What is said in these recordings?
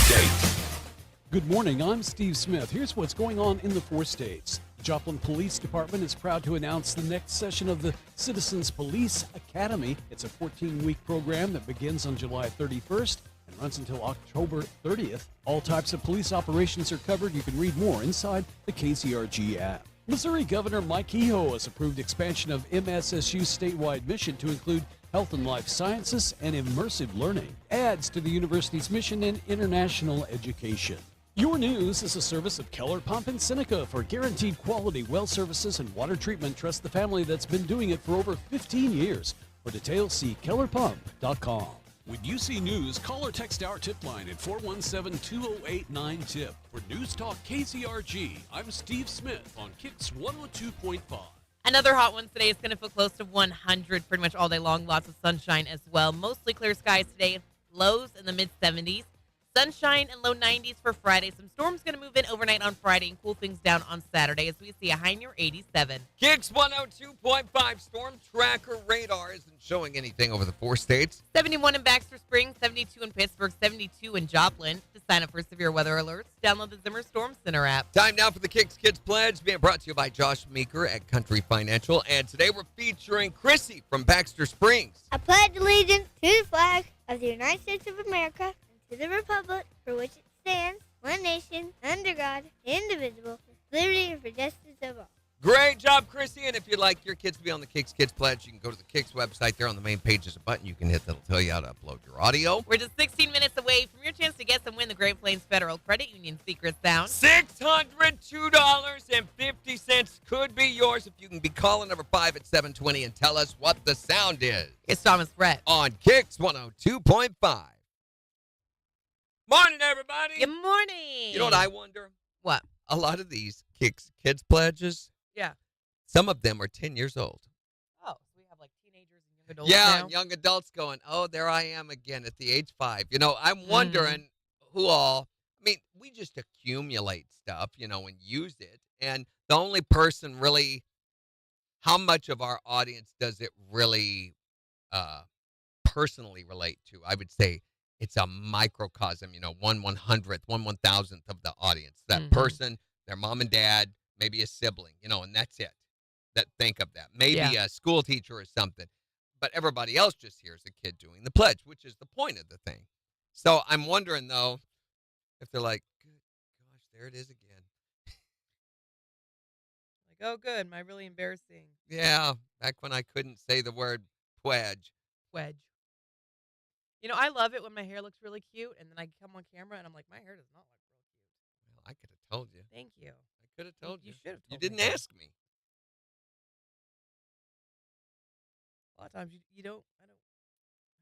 Update. Good morning, I'm Steve Smith. Here's what's going on in the 4 states. The Joplin Police Department is proud to announce the next session of the Citizens Police Academy. It's a 14-week program that begins on July 31st and runs until October 30th. All types of police operations are covered. You can read more inside the KCRG app. Missouri Governor Mike Kehoe has approved expansion of MSSU's statewide mission to include health and life sciences and immersive learning. Adds to the university's mission in international education. Your News is a service of Keller Pump in Seneca. For guaranteed quality well services and water treatment, trust the family that's been doing it for over 15 years. For details, see kellerpump.com. When you see news, call or text our tip line at 417-208-9TIP. For News Talk KCRG, I'm Steve Smith on KIX 102.5. Another hot one today is going to feel close to 100 pretty much all day long. Lots of sunshine as well. Mostly clear skies today. Lows in the mid-70s. Sunshine and low 90s for Friday. Some storms going to move in overnight on Friday and cool things down on Saturday as we see a high near 87. KIX 102.5 storm tracker radar isn't showing anything over the 4 states. 71 in Baxter Springs, 72 in Pittsburgh, 72 in Joplin. To sign up for severe weather alerts, download the Zimmer Storm Center app. Time now for the KIX Kids Pledge, being brought to you by Josh Meeker at Country Financial. And today we're featuring Chrissy from Baxter Springs. I pledge allegiance to the flag of the United States of America and to the republic for which it stands, one nation, under God, indivisible, with liberty and for justice of all. Great job, Chrissy. And if you'd like your kids to be on the KIX Kids Pledge, you can go to the KIX website. There on the main page is a button you can hit that'll tell you how to upload your audio. We're just 16 minutes away from your chance to guess and win the Great Plains Federal Credit Union Secret Sound. $602.50 could be yours if you can be calling number 5 at 720 and tell us what the sound is. It's Thomas Brett. On KIX 102.5. Morning, everybody. Good morning. You know what I wonder? What? A lot of these KIX Kids Pledges, Yeah. some of them are 10 years old. Oh, so we have like teenagers and young adults Yeah, now? and young adults going, oh, there I am again at the age 5. You know, I'm wondering who all, I mean, we just accumulate stuff, you know, and use it. And the only person really, how much of our audience does it really personally relate to? I would say it's a microcosm, you know, 1/100th, 1/1000th of the audience. That person, their mom and dad, maybe a sibling, you know, and that's it. That think of that. Maybe a school teacher or something. But everybody else just hears a kid doing the pledge, which is the point of the thing. So I'm wondering, though, if they're like, good gosh, there it is again. Like, oh, good. Am I really embarrassing? Yeah, back when I couldn't say the word pledge. Wedge. You know, I love it when my hair looks really cute, and then I come on camera, and I'm like, my hair does not look real cute. Well, I could have told you. Thank you. I could have told you. You should have You told me didn't that. ask me. A lot of times you don't. I don't.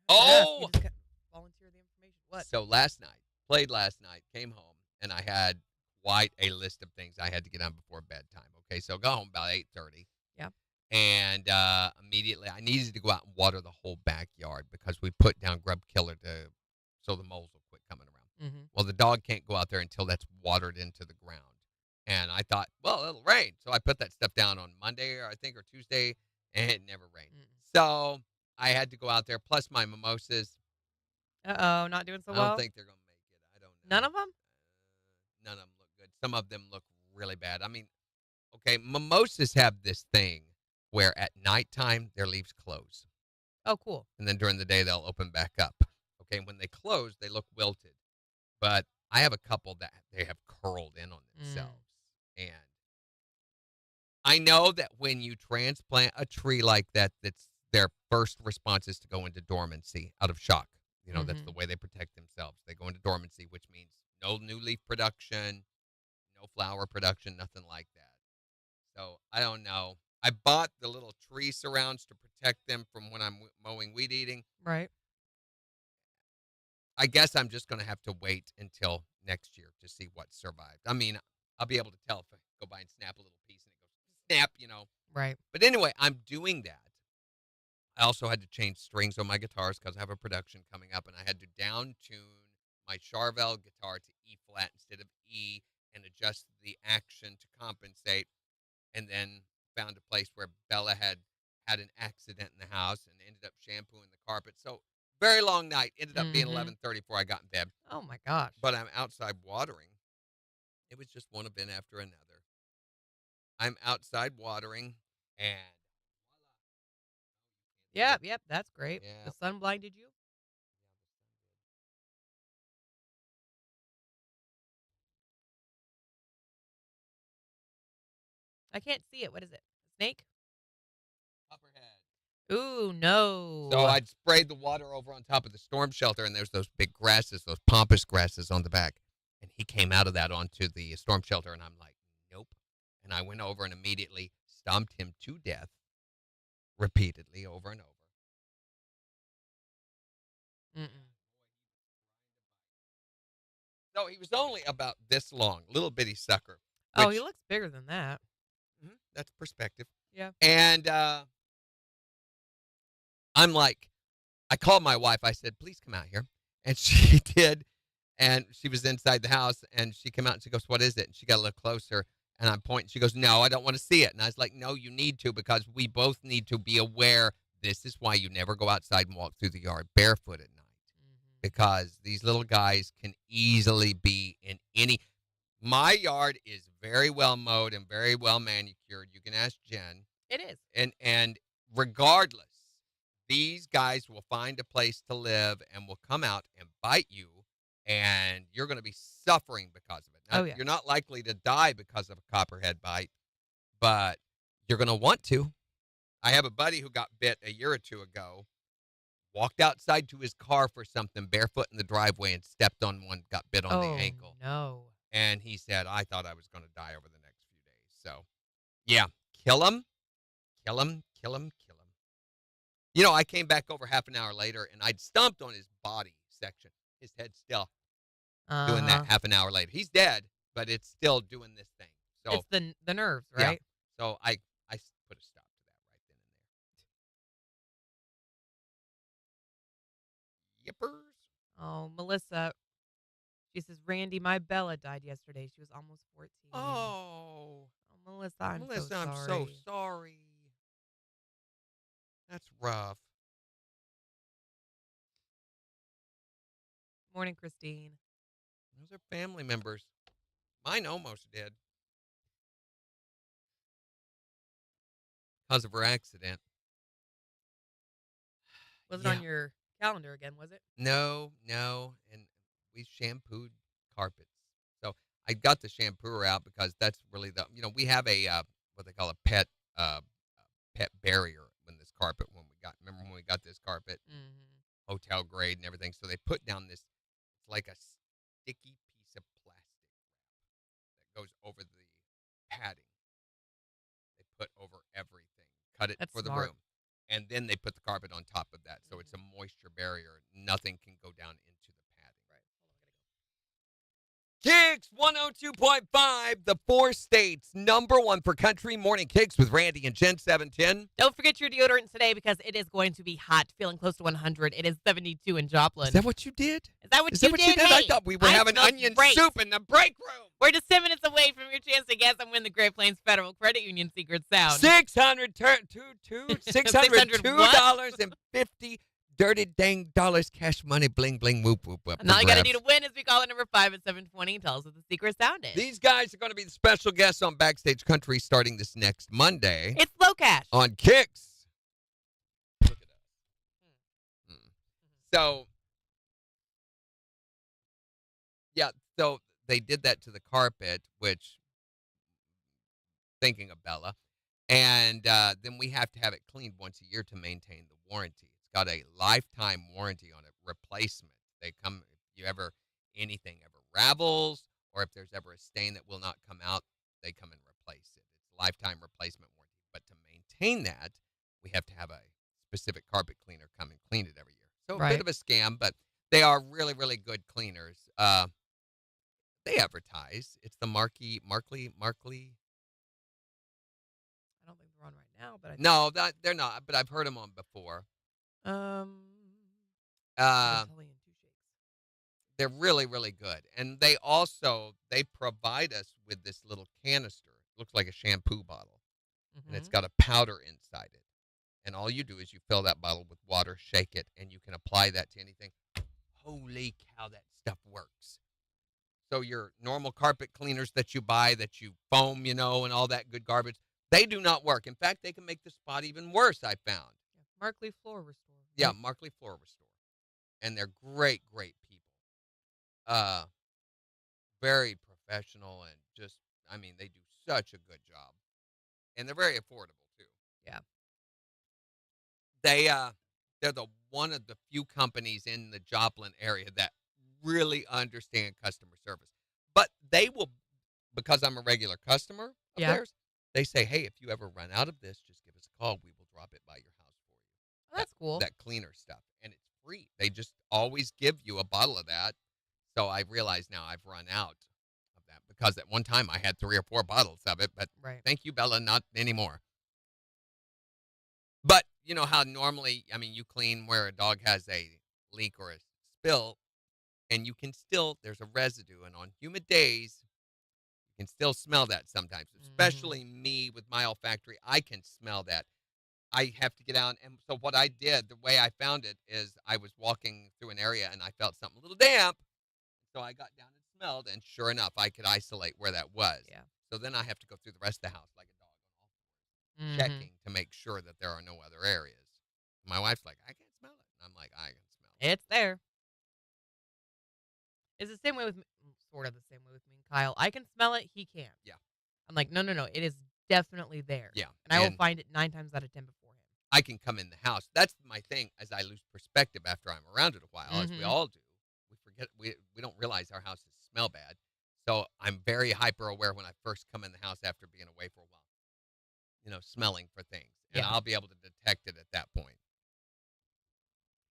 Oh! You just volunteer the information. What? So last night, played last night, came home, and I had quite a list of things I had to get done before bedtime. Okay, so go home about 8:30. Yeah. And immediately, I needed to go out and water the whole backyard because we put down grub killer so the moles will quit coming around. Mm-hmm. Well, the dog can't go out there until that's watered into the ground. And I thought, well, it'll rain. So I put that stuff down on Monday, or Tuesday, and it never rained. So I had to go out there. Plus my mimosas. Uh-oh, not doing so well? I don't think they're going to make it. I don't know. None of them? None of them look good. Some of them look really bad. I mean, okay, mimosas have this thing where at nighttime their leaves close. Oh, cool. And then during the day they'll open back up. Okay, when they close, they look wilted. But I have a couple that they have curled in on themselves. And I know that when you transplant a tree like that, that's their first response is to go into dormancy out of shock. You know, that's the way they protect themselves. They go into dormancy, which means no new leaf production, no flower production, nothing like that. So I don't know. I bought the little tree surrounds to protect them from when I'm mowing weed eating. Right. I guess I'm just going to have to wait until next year to see what survived. I mean, I'll be able to tell if I go by and snap a little piece and it goes snap, you know. Right. But anyway, I'm doing that. I also had to change strings on my guitars because I have a production coming up, and I had to down tune my Charvel guitar to E flat instead of E and adjust the action to compensate. And then found a place where Bella had an accident in the house and ended up shampooing the carpet. So Very long night. Ended up being Mhm. 11:30 before I got in bed. Oh my gosh. But I'm outside watering. It was just one event after another. I'm outside watering, and Yep, yep, that's great. yeah, The sun blinded you? I can't see it. What is it? Snake? copperhead. Ooh, So no. I'd sprayed the water over on top of the storm shelter, and there's those big grasses, those pampas grasses on the back. And he came out of that onto the storm shelter, and I'm like, nope. And I went over and immediately stomped him to death repeatedly over and over. Mm-mm. So he was only about this long, little bitty sucker. Oh, Which, he looks bigger than that. that's perspective. Yeah. And I'm like, I called my wife. I said, please come out here. And she did. And she was inside the house, and she came out and she goes, what is it? And she got a little closer, and I'm pointing. She goes, no, I don't want to see it. And I was like, no, you need to, because we both need to be aware. This is why you never go outside and walk through the yard barefoot at night, because these little guys can easily be in any. My yard is very well mowed and very well manicured. You can ask Jen. It is. And regardless, these guys will find a place to live and will come out and bite you, and you're going to be suffering because of it. Now, Oh, yeah. You're not likely to die because of a copperhead bite, but you're going to want to. I have a buddy who got bit a year or two ago, walked outside to his car for something barefoot in the driveway and stepped on one, got bit on the ankle. No. And he said, I thought I was going to die over the next few days. So, yeah, kill him, kill him, kill him, kill him. You know, I came back over half an hour later, and I'd stomped on his body section. His head's still doing that half an hour later. He's dead, but it's still doing this thing. So It's the nerves, yeah. right? So I put a stop to that right then and there. Yippers. Oh, Melissa. She says, Randy, my Bella died yesterday. She was almost 14. Oh, Melissa, I'm Melissa, so sorry. I'm so sorry. That's rough. Morning, Christine. Those are family members. Mine almost did. Because of her accident. Was it Yeah. on your calendar again, was it? No. And we shampooed carpets. So I got the shampooer out because that's really we have a, what they call a pet barrier remember when we got this carpet, hotel grade and everything. So they put down this, it's like a sticky piece of plastic that goes over the padding. They put over everything, cut it That's for smart. the room. And then they put the carpet on top of that. So it's a moisture barrier. Nothing can go down into the padding. KIX 102.5, the 4 states, #1 for country morning KIX with Randy and Jen 710. Don't forget your deodorant today because it is going to be hot, feeling close to 100. It is 72 in Joplin. Is that what you did? Is that what Is you that what did? you did? Hey, I thought we were I having smelled onion great. soup in the break room. We're just 10 minutes away from your chance to guess and win the Great Plains Federal Credit Union Secret Sound. $602.50 dirty dang dollars cash money bling bling whoop whoop whoop. And all you got to do to win is we call it number 5 at 720 and tell us what the secret sound is. These guys are going to be the special guests on Backstage Country starting this next Monday It's low cash. on KIX. Look at us. So, yeah, so they did that to the carpet, which, thinking of Bella, and then we have to have it cleaned once a year to maintain the warranty. It's got a lifetime warranty on it, replacement. They come, if anything ever ravels, or if there's ever a stain that will not come out, they come and replace it. It's a lifetime replacement warranty. But to maintain that, we have to have a specific carpet cleaner come and clean it every year. So a bit of a scam, but they are really, really good cleaners. They advertise. It's the Markley. I don't think they're on right now, but No, they're not. But I've heard them on before. I'll tell you in 2 shakes. They're really, really good, and they provide us with this little canister. It looks like a shampoo bottle, and it's got a powder inside it. And all you do is you fill that bottle with water, shake it, and you can apply that to anything. Holy cow, that stuff works. So your normal carpet cleaners that you buy, that you foam, and all that good garbage, they do not work. In fact, they can make the spot even worse, I found. Markley Floor Restore. Yeah, Markley Floor Restore. And they're great, great people. Very professional and just, they do such a good job. And they're very affordable, too. Yeah. They're one of the few companies in the Joplin area that really understand customer service. But they will, because I'm a regular customer of theirs, they say, hey, if you ever run out of this, just give us a call. We will drop it by your house for you. Oh, that's cool. That cleaner stuff. And it's free. They just always give you a bottle of that. So I realize now I've run out of that because at one time I had 3 or 4 bottles of it. But thank you, Bella, not anymore. But you know how normally, you clean where a dog has a leak or a spill, and you can still, there's a residue. And on humid days, you can still smell that sometimes, especially me with my olfactory. I can smell that. I have to get out. And so what I did, the way I found it is I was walking through an area and I felt something a little damp. So I got down and smelled, and sure enough, I could isolate where that was. Yeah. So then I have to go through the rest of the house like a dog on all fours, checking to make sure that there are no other areas. My wife's like, I can't smell it. And I'm like, I can smell it. It's there. It's the same way with me, sort of the same way with me and Kyle. I can smell it. He can't. Yeah. I'm like, no. It is definitely there. Yeah. And I will find it 9 times out of 10 before him. I can come in the house. That's my thing as I lose perspective after I'm around it a while, as we all do. We forget, we don't realize our houses smell bad. So I'm very hyper aware when I first come in the house after being away for a while, smelling for things. And I'll be able to detect it at that point.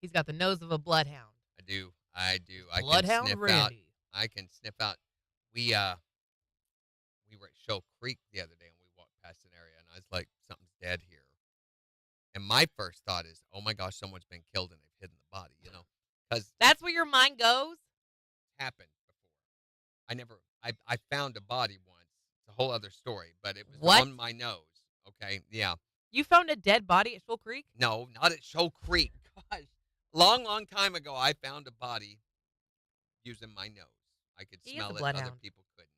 He's got the nose of a bloodhound. I do. I Bloodhound can sniff Randy. out. I can sniff out. We were at Show Creek the other day, and we walked past an area, and I was like, something's dead here. And my first thought is, oh, my gosh, someone's been killed, and they've hidden the body, Because that's where your mind goes? Happened before. I found a body once. It's a whole other story, but it was on my nose. Okay, yeah. You found a dead body at Shoal Creek? No, not at Shoal Creek. Gosh, long time ago, I found a body using my nose. I could smell it, other people couldn't.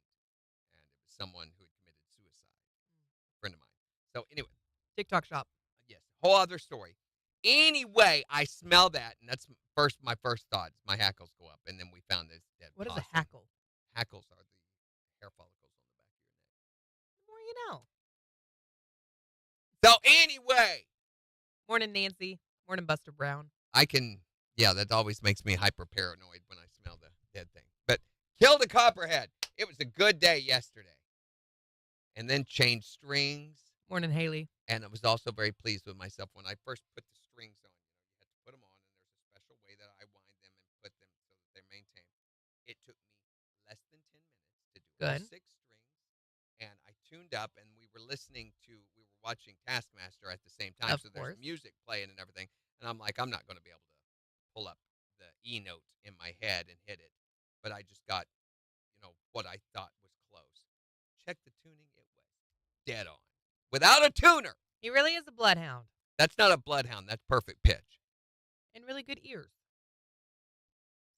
And it was someone who had committed suicide, a friend of mine. So anyway. TikTok shop. Yes, whole other story. Anyway, I smell that, and that's my first thought. My hackles go up, and then we found this dead What possum. is a hackle? Hackles are the hair follicles on the back of your neck. The more you know. So anyway. Morning, Nancy. Morning, Buster Brown. That always makes me hyper paranoid when I smell the dead thing. But killed a copperhead. It was a good day yesterday. And then changed strings. Morning, Haley. And I was also very pleased with myself when I first put the strings on. You had to put them on, and there's a special way that I wind them and put them so that they're maintained. It took me less than 10 minutes to do all 6 strings, and I tuned up, and we were watching Taskmaster at the same time, so there's music playing and everything, and I'm like, I'm not going to be able to pull up the E note in my head and hit it, but I just got, what I thought was close. Check the tuning, it was dead on. Without a tuner. He really is a bloodhound. That's not a bloodhound. That's perfect pitch. And really good ears.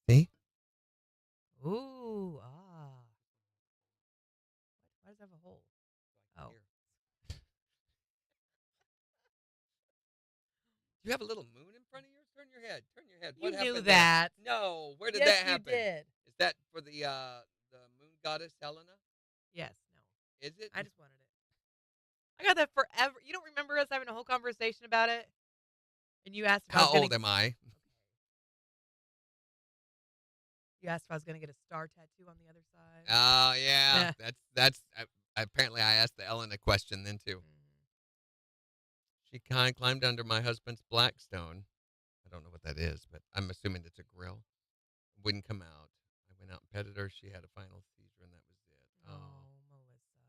See? Ooh, Why does it have a hole? Oh. Do you have a little moon in front of yours? Turn your head. What happened knew that. There? No. Where did that happen? You did. Is that for the moon goddess Helena? Yes. No. Is it? I just wanted it. I got that forever. You don't remember us having a whole conversation about it? And you asked if How old am I? You asked if I was going to get a star tattoo on the other side. Oh, yeah. That's apparently I asked the Ellen a question then, too. She kind of climbed under my husband's Blackstone. I don't know what that is, but I'm assuming it's a grill. Wouldn't come out. I went out and petted her. She had a final seizure, and that was it. Oh, Melissa.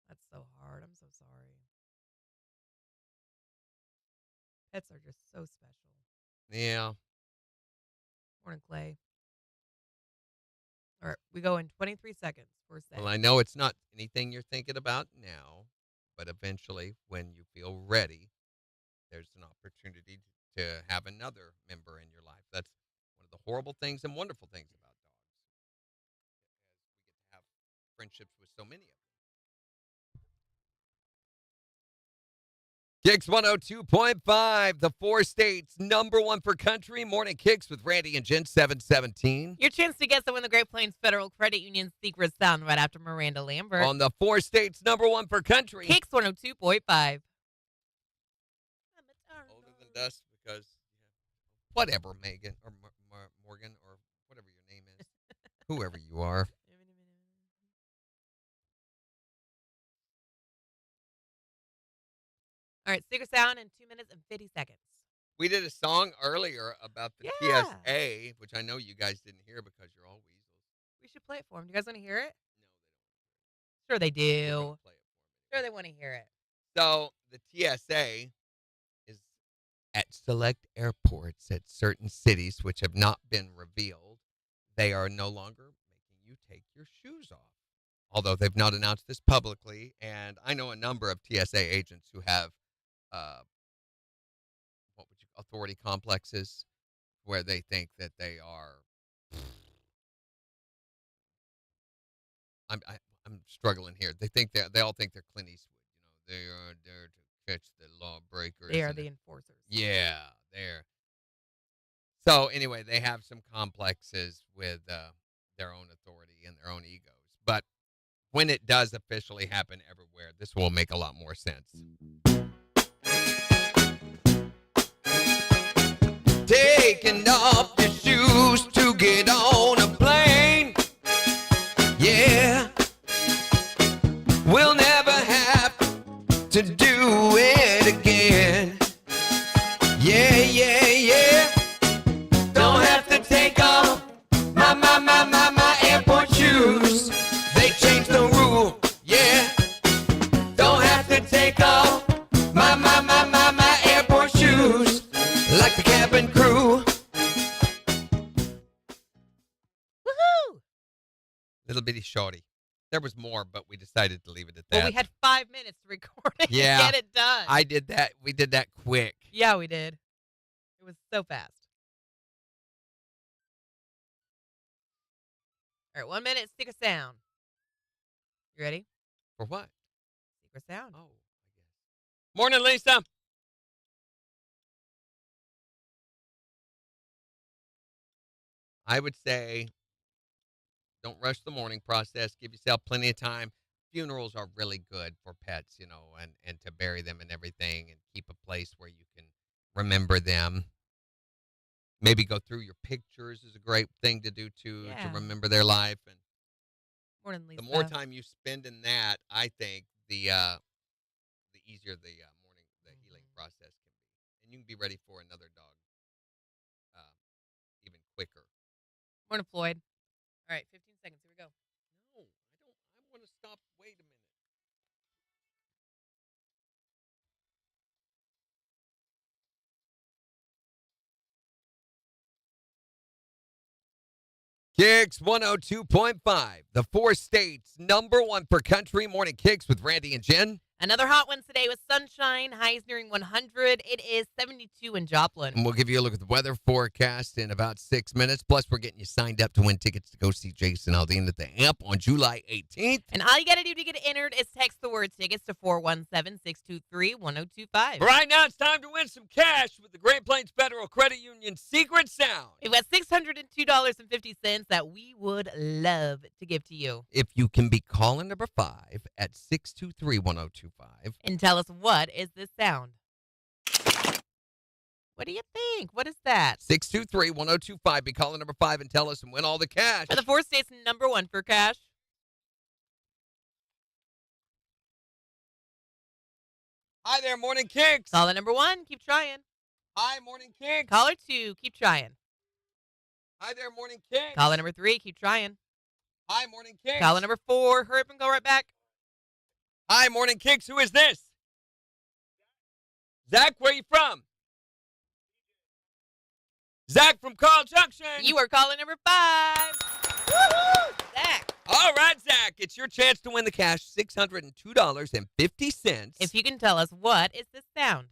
That's so hard. I'm so sorry. Pets are just so special. Yeah. Morning, Clay. All right, we go in 23 seconds. First thing. Well, I know it's not anything you're thinking about now, But eventually, when you feel ready, there's an opportunity to have another member in your life. That's one of the horrible things and wonderful things about dogs. We get to have friendships with so many of them. KIX 102.5, the 4 states, #1 for country. Morning KIX with Randy and Jen, 717. Your chance to guess to win the Great Plains Federal Credit Union secret sound right after Miranda Lambert. On the 4 states, #1 for country. KIX 102.5. Older than dust because, whatever, Megan, or Morgan, or whatever your name is, whoever you are. All right, secret sound in 2 minutes and 50 seconds. We did a song earlier about the TSA, which I know you guys didn't hear because you're all weasels. We should play it for them. Do you guys want to hear it? No, Sure they they don't. do. Play it for me. Sure they want to hear it. So the TSA is at select airports at certain cities which have not been revealed. They are no longer making you take your shoes off, although they've not announced this publicly. And I know a number of TSA agents who have authority complexes where they think that they are. I'm struggling here. They all think they're Clint Eastwood. They are there to catch the lawbreakers. They are the enforcers. Yeah, they're. So anyway, they have some complexes with their own authority and their own egos. But when it does officially happen everywhere, this will make a lot more sense. Taking off your shoes to get on a plane. Yeah. We'll never have to do it again. Yeah, yeah, yeah. Don't have to take off my airport shoes. They changed the rule. Yeah. Don't have to take off my airport shoes. Like the cabin crew. Woohoo! Little bitty shorty. There was more, but we decided to leave it at that. Well, we had 5 minutes to record it Yeah. and get it done. I did that. We did that quick. Yeah, we did. It was so fast. All right, 1 minute, secret sound. You ready? For what? Secret sound. Oh, I guess. Morning, Lisa. I would say don't rush the mourning process. Give yourself plenty of time. Funerals are really good for pets, and to bury them and everything and keep a place where you can remember them. Maybe go through your pictures is a great thing to do, too, to remember their life. And Morning, Lisa. the more time you spend in that, I think, the easier the healing process can be. And you can be ready for another dog even quicker. Morning, Floyd. All right, 15 seconds. Here we go. No, I don't. I want to stop. Wait a minute. KIX 102.5, the 4 states, #1 for country. Morning KIX with Randy and Jen. Another hot one today with sunshine, highs nearing 100. It is 72 in Joplin. And we'll give you a look at the weather forecast in about 6 minutes. Plus, we're getting you signed up to win tickets to go see Jason Aldean at the AMP on July 18th. And all you got to do to get entered is text the word tickets to 417-623-1025. Right now, it's time to win some cash with the Great Plains Federal Credit Union Secret Sound. We've got $602.50 that we would love to give to you. If you can be caller number 5 at 623-1025. And tell us, what is this sound? What do you think? What is that? 623-1025. Be caller number 5 and tell us and win all the cash. For the 4 states, #1 for cash. Hi there, Morning KIX. Caller number 1, keep trying. Hi, Morning KIX. Caller 2, keep trying. Hi there, Morning KIX. Caller number 3, keep trying. Hi, Morning KIX. Caller number 4, hurry up and go right back. Hi, Morning KIX. Who is this? Zach, where you from? Zach from Carl Junction. You are caller number 5. Woohoo! Zach. All right, Zach. It's it's your chance to win the cash, $602.50. If you can tell us, what is this sound?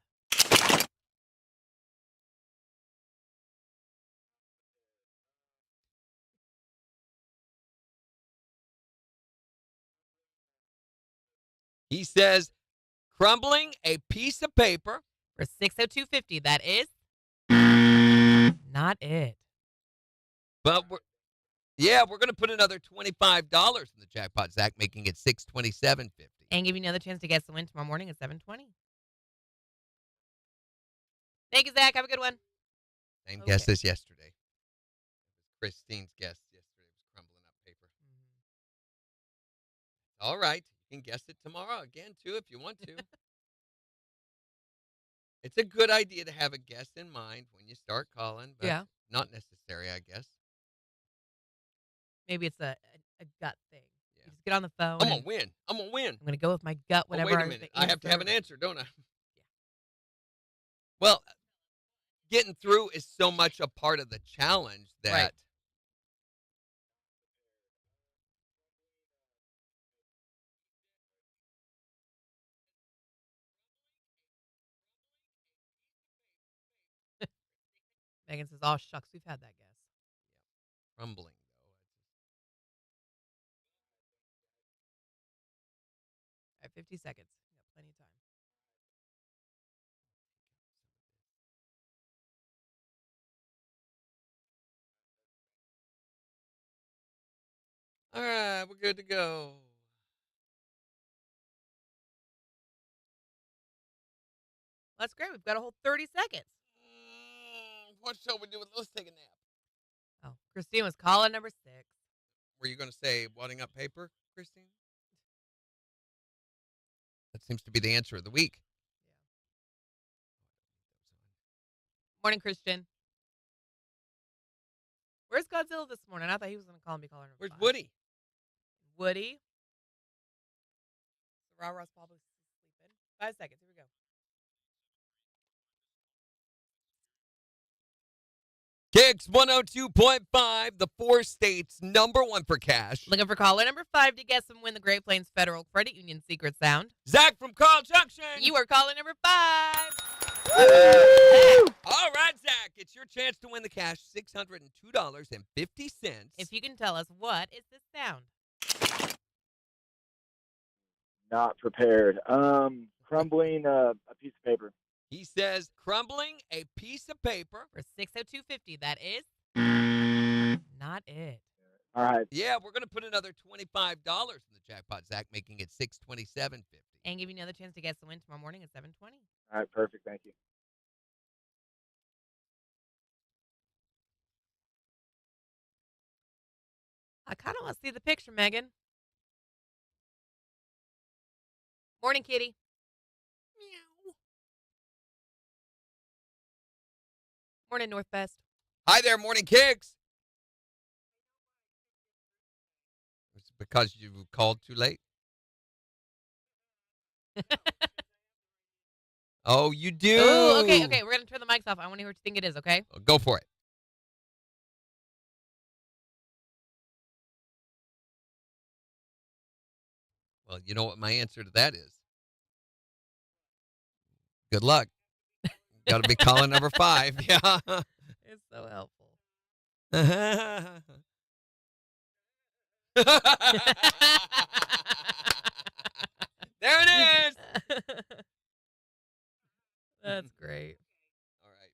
He says, crumbling a piece of paper. For 602.50, that is not it. But we're going to put another $25 in the jackpot, Zach, making it $627.50. And give you another chance to guess the win tomorrow morning at 7:20. Thank you, Zach. Have a good one. Same Okay. guess as yesterday. Christine's guess yesterday was crumbling up paper. All right. You can guess it tomorrow again, too, if you want to. It's a good idea to have a guess in mind when you start calling, but Yeah. not necessary, I guess. Maybe it's a gut thing. Yeah. You just get on the phone. I'm going to win. I'm going to win. I'm going to go with my gut, Oh, whatever. wait a minute. I have to have an answer, don't I? Yeah. Well, getting through is so much a part of the challenge that. Right. Megan says, "Oh shucks, we've had that guess." Crumbling, though. All right, 50 seconds. You got plenty of time. All right, we're good to go. That's great. We've got a whole 30 seconds. What shall we do? Let's take a nap. Oh, Christine was calling number 6. Were you going to say wadding up paper, Christine? That seems to be the answer of the week. Morning, Christian. Where's Godzilla this morning? I thought he was going to call me caller number Where's 5. Woody? Woody. So Ra's probably sleeping. 5 seconds. Here we go. KIX 102.5, the 4 states number 1 for cash. Looking for caller number 5 to guess and win the Great Plains Federal Credit Union secret sound. Zach from Carl Junction. You are caller number 5. All right, Zach, it's your chance to win the cash, $602.50. If you can tell us, what is this sound? Not prepared. Crumbling a piece of paper. He says crumbling a piece of paper. For 602.50, that is not it. All right. Yeah, we're going to put another $25 in the jackpot, Zach, making it $627.50. And give you another chance to guess the win tomorrow morning at 7:20. All right. Perfect. Thank you. I kind of want to see the picture, Megan. Morning, kitty. Meow. Morning, North Best. Hi there, Morning KIX. It's because you called too late. Oh, you do? Oh, okay. We're going to turn the mics off. I want to hear what you think it is, okay? Go for it. Well, you know what my answer to that is? Good luck. Got to be calling number 5. Yeah. It's so helpful. There it is. That's great. All right.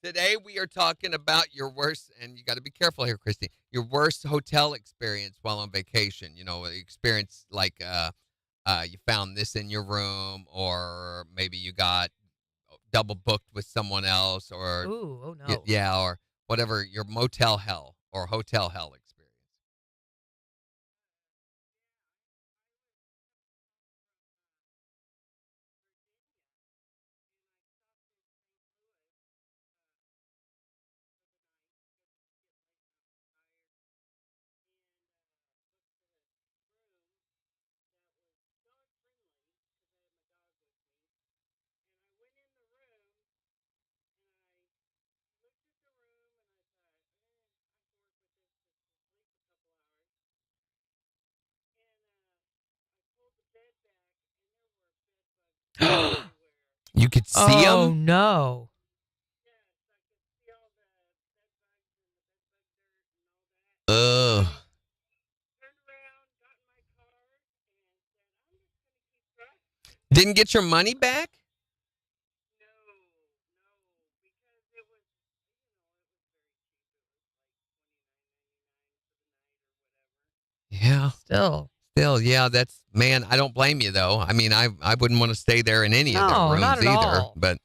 Today we are talking about your worst, and you got to be careful here, Christy. Your worst hotel experience while on vacation. You know, experience like you found this in your room, or maybe you got double booked with someone else, or Ooh, oh no. yeah, or whatever. Your motel hell or hotel hell experience. You could see Oh, them? no. Ugh. Didn't get your money back? Yeah. Still. Still, yeah, that's, man, I don't blame you, though. I mean, I wouldn't want to stay there in any of their No, rooms not at either. all. But,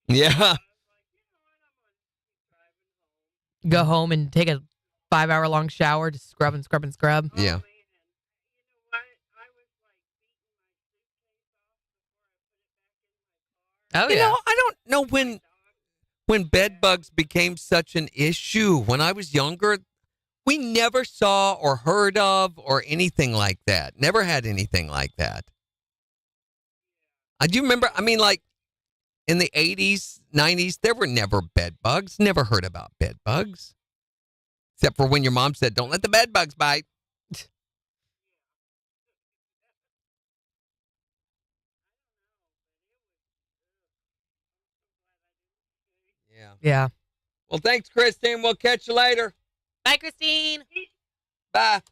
yeah. Go home and take a 5-hour-long shower to scrub and scrub and scrub. Yeah. Oh, You yeah. know, I don't know when bed bugs became such an issue. When I was younger, we never saw or heard of or anything like that. Never had anything like that. I do remember, I mean, like in the 80s, 90s, there were never bed bugs. Never heard about bed bugs. Except for when your mom said, don't let the bed bugs bite. Yeah. Yeah. Well, thanks, Christine. We'll catch you later. Bye, Christine. Bye.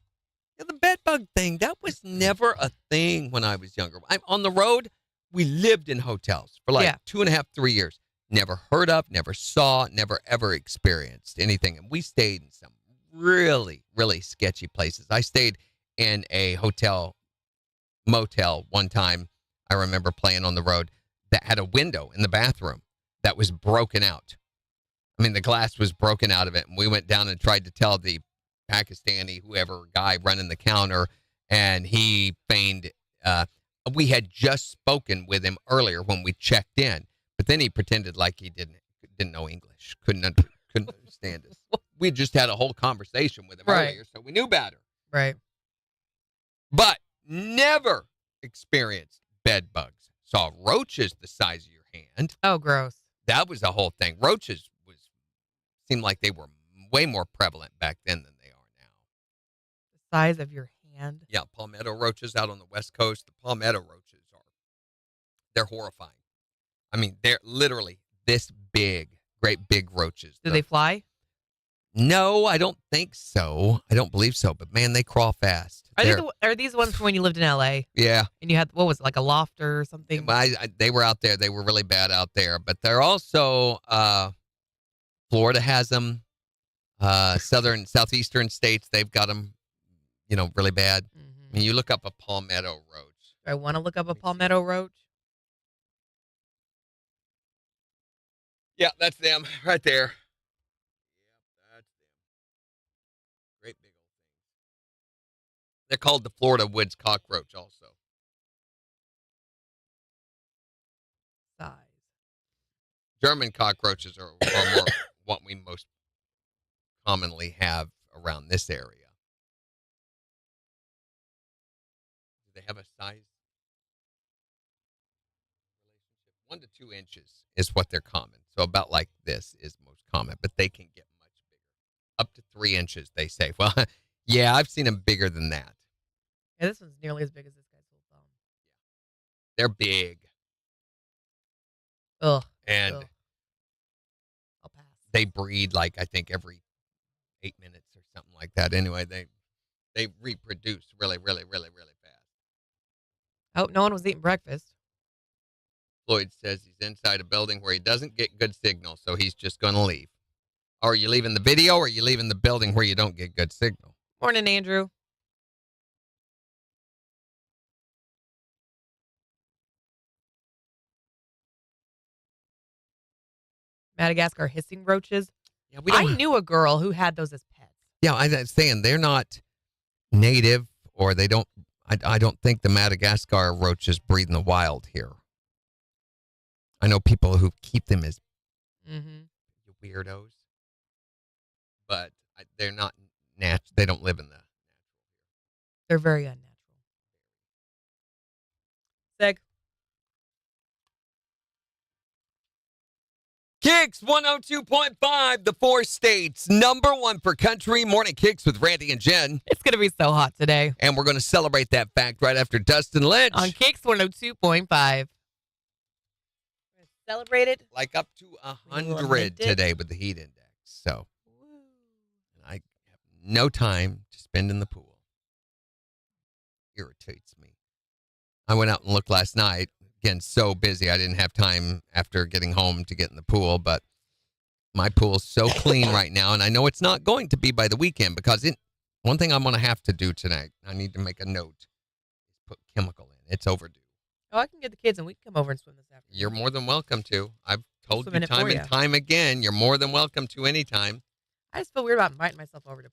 Yeah, the bed bug thing, that was never a thing when I was younger. On the road, we lived in hotels for like 2.5, 3 years. Never heard of, never saw, never ever experienced anything. And we stayed in some really, really sketchy places. I stayed in a motel one time. I remember playing on the road that had a window in the bathroom that was broken out. I mean, the glass was broken out of it. And we went down and tried to tell the Pakistani, whoever guy running the counter, and he feigned. We had just spoken with him earlier when we checked in, but then he pretended like he didn't know English, couldn't understand us. We just had a whole conversation with him earlier, so we knew better. Right. But never experienced bed bugs. Saw roaches the size of your hand. Oh, gross. That was the whole thing. Roaches seemed like they were way more prevalent back then than they are now. The size of your hand. Yeah, palmetto roaches out on the West Coast. The palmetto roaches they're horrifying. I mean, they're literally this big, great big roaches. Do they fly? No, I don't think so. I don't believe so. But man, they crawl fast. Are these ones from when you lived in L.A.? Yeah. And you had, what was it, like a loft or something? They were out there. They were really bad out there. But they're also, Florida has them. Southeastern states, they've got them, really bad. Mm-hmm. I mean, you look up a palmetto roach. Do I want to look up a palmetto roach? Yeah, that's them right there. Yeah, that's them. Great big old things. They're called the Florida woods cockroach also. Size. German cockroaches are more what we most commonly have around this area. Do they have a size relationship? 1 to 2 inches is what they're common. So about like this is most common, but they can get much bigger. Up to 3 inches, they say. Well, yeah, I've seen them bigger than that. Yeah, this one's nearly as big as this guy's whole thumb. They're big. Ugh. And Ugh. I'll pass. they breed like I think every 8 minutes or something like that. Anyway, they reproduce really, really, really, really fast. I hope no one was eating breakfast. Floyd says he's inside a building where he doesn't get good signal, so he's just going to leave. Are you leaving the video or are you leaving the building where you don't get good signal? Morning, Andrew. Madagascar hissing roaches. Yeah, I knew a girl who had those as pets. Yeah, I'm saying they're not native, or they don't. I don't think the Madagascar roaches breed in the wild here. I know people who keep them as weirdos, but they're not natural. They don't live in the. They're very unnatural. Seg. KIX 102.5, the four states, number one for country. Morning KIX with Randy and Jen. It's going to be so hot today. And we're going to celebrate that fact right after Dustin Lynch. On KIX 102.5. Celebrated. Like up to 100 today with the heat index. So I have no time to spend in the pool. Irritates me. I went out and looked last night. Again, so busy. I didn't have time after getting home to get in the pool, but my pool's so clean right now, and I know it's not going to be by the weekend because one thing I'm going to have to do tonight, I need to make a note, put chemical in. It's overdue. Oh, I can get the kids and we can come over and swim this afternoon. You're more than welcome to. I've told you Swimming it time for and you. time again, you're more than welcome to anytime. I just feel weird about inviting myself over to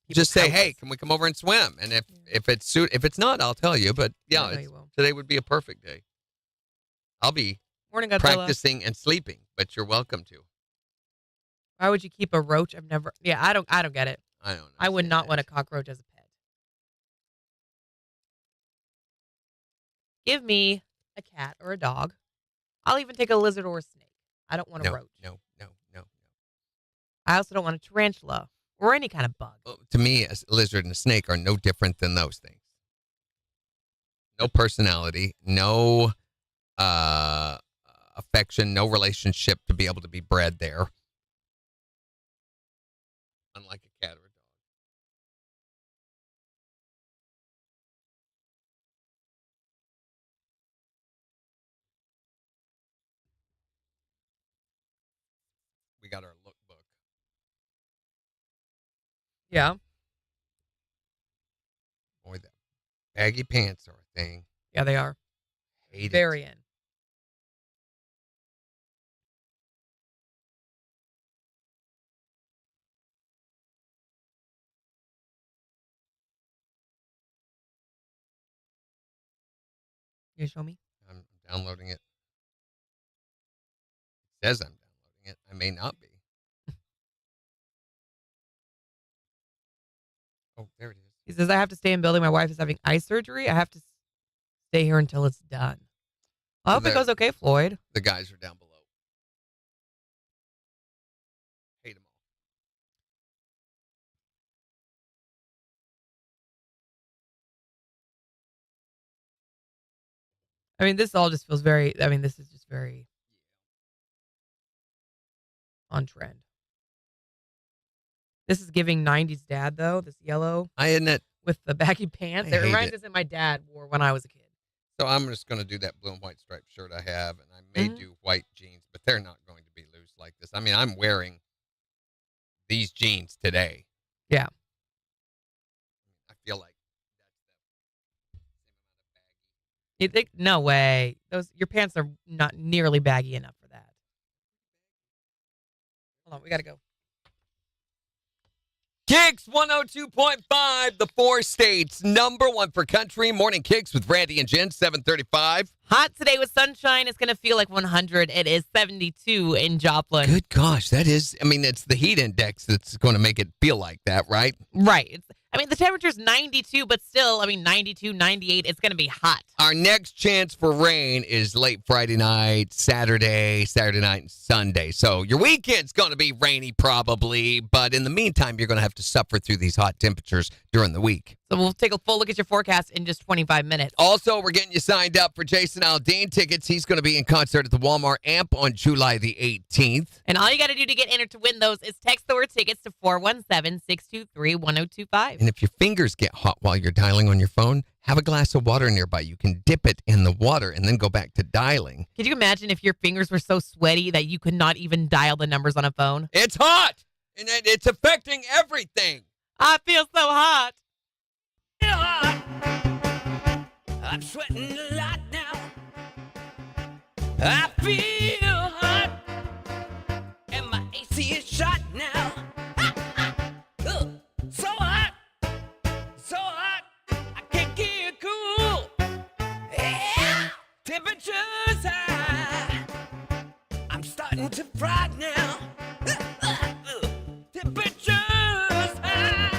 people's Just say, houses. hey, can we come over and swim? And if it's not, I'll tell you. But yeah, I know you will. today would be a perfect day. I'll be Morning, Godzilla. practicing and sleeping, but you're welcome to. Why would you keep a roach? I don't get it. I don't know. I would not want a cockroach as a pet. Give me a cat or a dog. I'll even take a lizard or a snake. I don't want a roach. No. I also don't want a tarantula or any kind of bug. Well, to me, a lizard and a snake are no different than those things. No personality, no affection, no relationship to be able to be bred there. Unlike a cat or a dog. We got our lookbook. Yeah. Boy, the baggy pants are a thing. Yeah, they are. Hate Very it. in. You show me? I'm downloading it. It says I'm downloading it. I may not be. Oh, there it is. He says, I have to stay in building. My wife is having eye surgery. I have to stay here until it's done. I hope it goes okay, Floyd. The guys are down below. Hate them all. I mean, this all just feels very, this is just very on trend. This is giving 90s dad, though, this yellow Isn't it? with the baggy pants. I It hate reminds it. us that my dad wore when I was a kid. So I'm just going to do that blue and white striped shirt I have, and I may do white jeans, but they're not going to be loose like this. I mean, I'm wearing these jeans today. Yeah. I feel like You think? No way. Your pants are not nearly baggy enough for that. Hold on, we got to go. KIX 102.5, the four states, number one for country. Morning KIX with Randy and Jen, 735. Hot today with sunshine. It's going to feel like 100. It is 72 in Joplin. Good gosh, that is, it's the heat index that's going to make it feel like that, right? Right. The temperature's 92, but still, 92, 98. It's going to be hot. Our next chance for rain is late Friday night, Saturday night, and Sunday. So your weekend's going to be rainy probably, but in the meantime, you're going to have to suffer through these hot temperatures during the week. So we'll take a full look at your forecast in just 25 minutes. Also, we're getting you signed up for Jason Aldean tickets. He's going to be in concert at the Walmart Amp on July the 18th. And all you got to do to get entered to win those is text the word tickets to 417-623-1025. And if your fingers get hot while you're dialing on your phone, have a glass of water nearby. You can dip it in the water and then go back to dialing. Could you imagine if your fingers were so sweaty that you could not even dial the numbers on a phone? It's hot, and it's affecting everything. I feel so hot. I'm sweating a lot now. I feel hot, and my AC is shot now. Ugh, so hot, I can't get cool. Yeah, temperature's high. I'm starting to fry now. Temperature's high.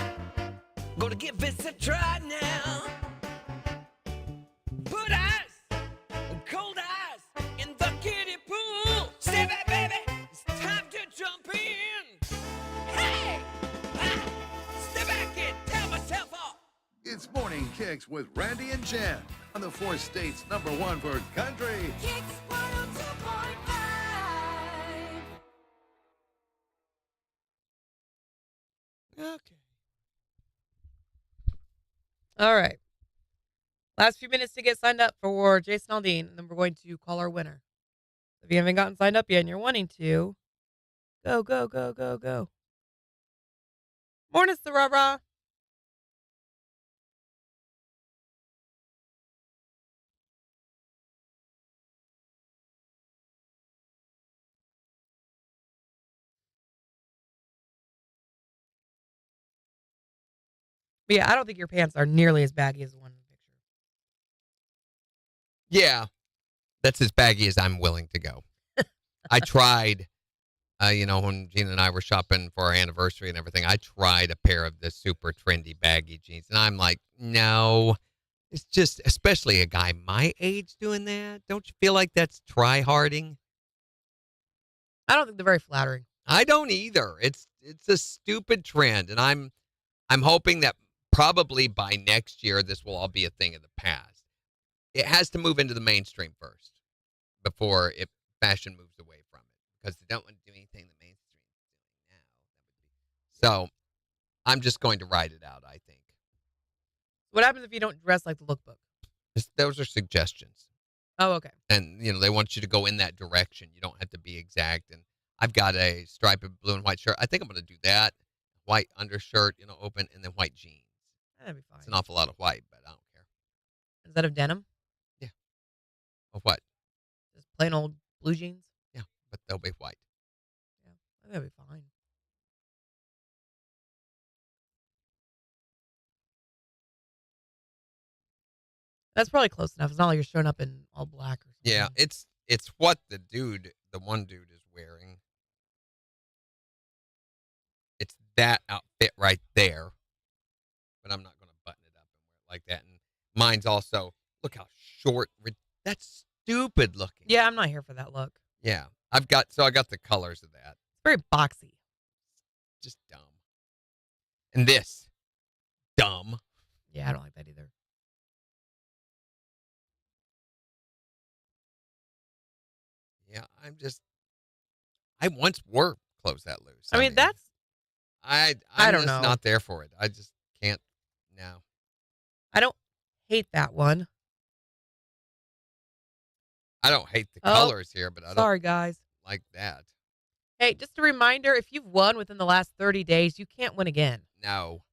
Gonna give this a try now. Put ice, cold ice in the kiddie pool. Step it, baby. It's KIX with Randy and Jen on the four states #1 for country. KIX 102.5. Okay. All right. Last few minutes to get signed up for Jason Aldean, and then we're going to call our winner. If you haven't gotten signed up yet and you're wanting to, go, go, go, go, go. Morning, Sarah. But yeah, I don't think your pants are nearly as baggy as the one in the picture. Yeah, that's as baggy as I'm willing to go. I tried, when Gina and I were shopping for our anniversary and everything, I tried a pair of the super trendy baggy jeans. And I'm like, no, it's just, especially a guy my age doing that. Don't you feel like that's try-harding? I don't think they're very flattering. I don't either. It's a stupid trend. And I'm hoping that probably by next year, this will all be a thing of the past. It has to move into the mainstream first before fashion moves away from it, because they don't want to do anything the mainstream is doing now. So I'm just going to ride it out, I think. What happens if you don't dress like the lookbook? Those are suggestions. Oh, okay. And, they want you to go in that direction. You don't have to be exact. And I've got a striped blue and white shirt. I think I'm going to do that. White undershirt, open, and then white jeans. That'd be fine. It's an awful lot of white, but I don't care. Instead of denim? Yeah. Of what? Just plain old blue jeans? Yeah, but they'll be white. Yeah, I think that'd be fine. That's probably close enough. It's not like you're showing up in all black or something. Yeah, it's what the one dude is wearing. It's that outfit right there. But I'm not going to button it up and wear it like that. And mine's also, look how short. That's stupid looking. Yeah, I'm not here for that look. Yeah. I got the colors of that. It's very boxy. Just dumb. And this, dumb. Yeah, I don't like that either. Yeah, I once wore clothes that loose. I mean, that's... I'm don't just know. not there for it. I just can't now. I don't hate that one. I don't hate the colors here, but I Sorry, don't guys. like that. Hey, just a reminder, if you've won within the last 30 days, you can't win again. No.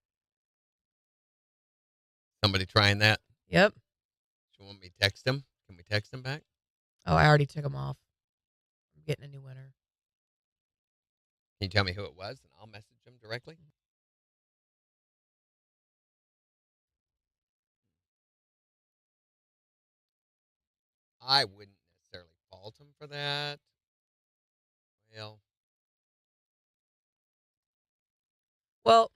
Somebody trying that? Yep. Do you want me to text him? Can we text him back? Oh, I already took them off. I'm getting a new winner. Can you tell me who it was, and I'll message him directly? I wouldn't necessarily fault him for that. Well,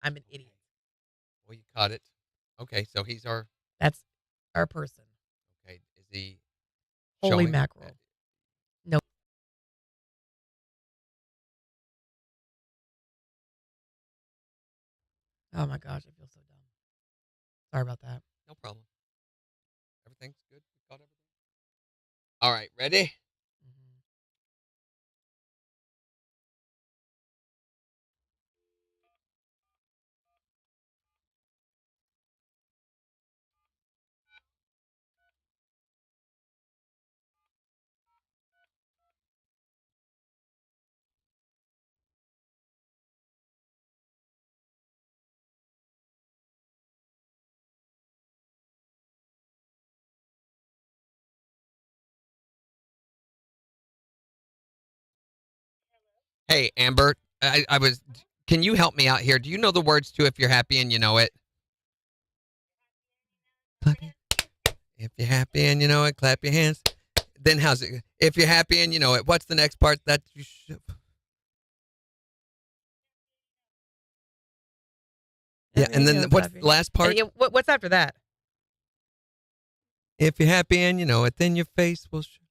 I'm an idiot. Well, you caught it. Okay, so he's our... That's our person. Okay, is he Holy showing... mackerel. Nope. Oh my gosh, I feel so dumb. Sorry about that. No problem. Everything's good? You caught everything? All right, ready? Mhm. Hey, Amber, I was. Can you help me out here? Do you know the words to "If You're Happy and You Know It"? Clap your- If you're happy and you know it, clap your hands. Then how's it? If you're happy and you know it, what's the next part that you should? Yeah, and then what's the last part? What's after that? If you're happy and you know it, then your face will show.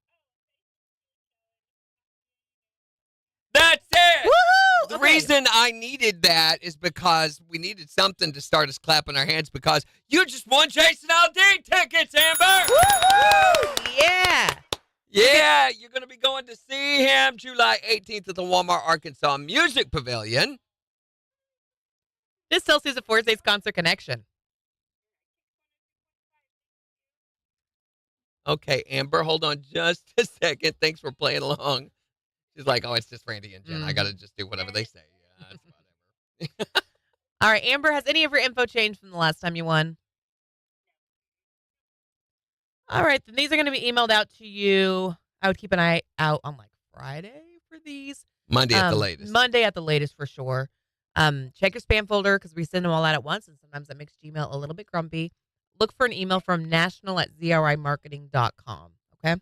That's it. Woohoo! The reason I needed that is because we needed something to start us clapping our hands because you just won Jason Aldean tickets, Amber. Woohoo! Yeah. Yeah, you're going to be going to see him July 18th at the Walmart, Arkansas Music Pavilion. This tells us a 4 States concert connection. Okay, Amber, hold on just a second. Thanks for playing along. She's like, oh, it's just Randy and Jen. I got to just do whatever they say. Yeah, it's whatever. All right, Amber, has any of your info changed from the last time you won? All right, then these are going to be emailed out to you. I would keep an eye out on like Friday for these. Monday at the latest. Monday at the latest for sure. Check your spam folder because we send them all out at once, and sometimes that makes Gmail a little bit grumpy. Look for an email from national@zrimarketing.com, okay?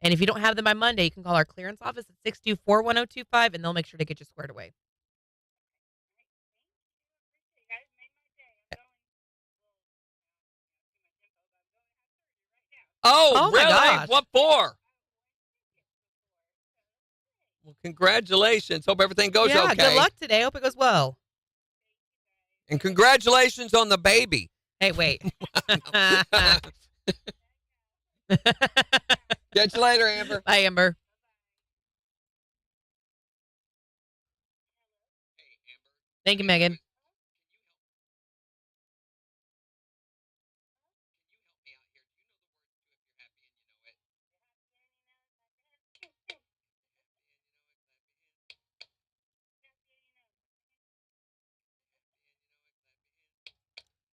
And if you don't have them by Monday, you can call our clearance office at 624-1025, and they'll make sure to get you squared away. Oh, my really? gosh. What for? Well, congratulations. Hope everything goes yeah, okay. good luck today. Hope it goes well. And congratulations on the baby. Hey, wait. Catch you later, Amber. Bye, Amber. Thank you, Megan.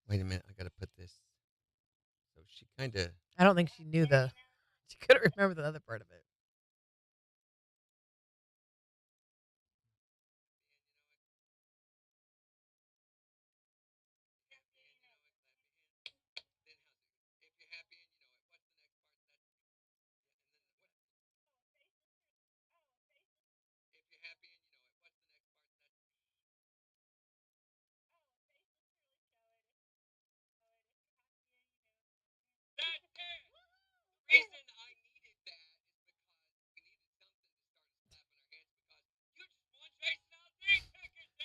Wait a minute. I got to put this. So she kind of. I don't think she knew she couldn't remember the other part of it.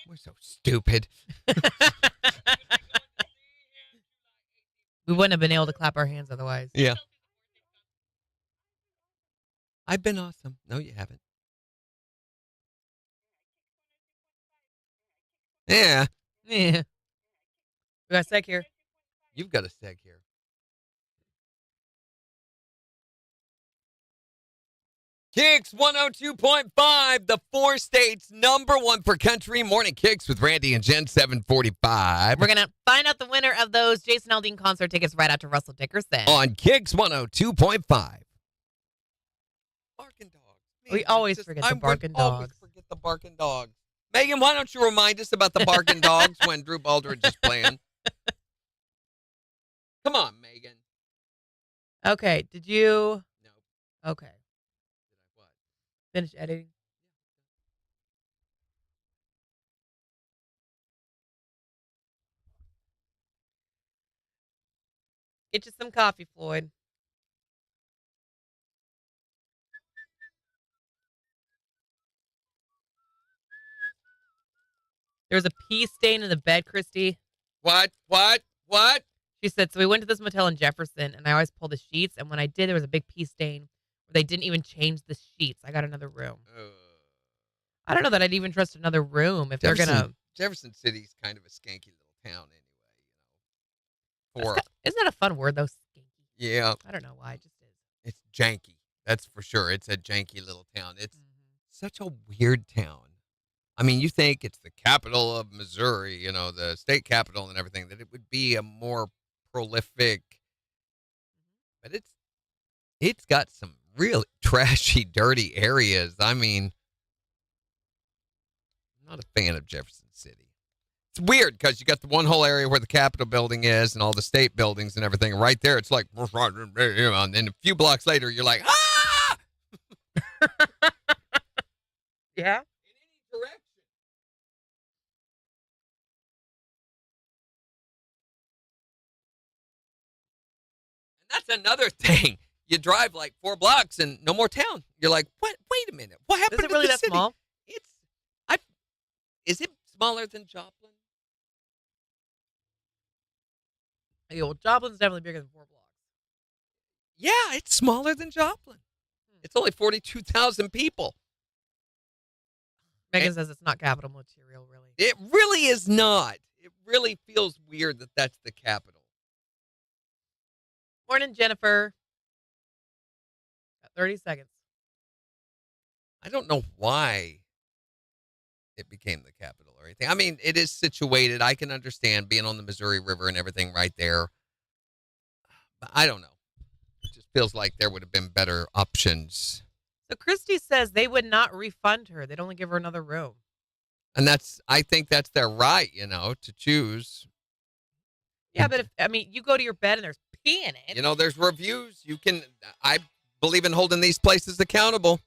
We're so stupid. We wouldn't have been able to clap our hands otherwise. Yeah. I've been awesome. No, you haven't. Yeah. Yeah. We got a sec here. You've got a seg here. KIX 102.5, the 4 States #1 for country. Morning KIX with Randy and Jen, 745. We're going to find out the winner of those Jason Aldean concert tickets right out to Russell Dickerson. On KIX 102.5. Barking dogs. Man, We always forget the barking always dogs. forget the barking dogs. Megan, why don't you remind us about the barking dogs when Drew Baldridge is playing? Come on, Megan. Okay. Did you? No. Okay. What? Finish editing. Get you some coffee, Floyd. There's a pee stain in the bed, Christy. What? She said, so we went to this motel in Jefferson, and I always pull the sheets. And when I did, there was a big pee stain where they didn't even change the sheets. I got another room. I don't know that I'd even trust another room if they're going to. Jefferson City's kind of a skanky little town anyway. Isn't that a fun word, though? Skanky. Yeah. I don't know why. It just is. It's janky. That's for sure. It's a janky little town. It's such a weird town. I mean, you think it's the capital of Missouri, you know, the state capital and everything, that it would be a more prolific, but it's got some really trashy, dirty areas. I mean, Not a fan of Jefferson City. It's weird because you got the one whole area where the Capitol building is and all the state buildings and everything. And right there, it's like, and then a few blocks later, you're like, ah! Yeah. In any direction. And that's another thing. You drive like 4 blocks and no more town. You're like, what? Wait a minute. What happened Is it to really the that city? small? Is it smaller than Joplin? Yeah, well, Joplin's definitely bigger than 4 blocks. Yeah, it's smaller than Joplin. It's only 42,000 people. Megan says it's not capital material, really. It really is not. It really feels weird that that's the capital. Morning, Jennifer. Got 30 seconds. I don't know why it became the capital or anything. I mean, it is situated. I can understand being on the Missouri River and everything right there. But I don't know. It just feels like there would have been better options. So Christy says they would not refund her. They'd only give her another room. And I think that's their right, to choose. Yeah, but you go to your bed and there's pee in it. There's reviews. I believe in holding these places accountable.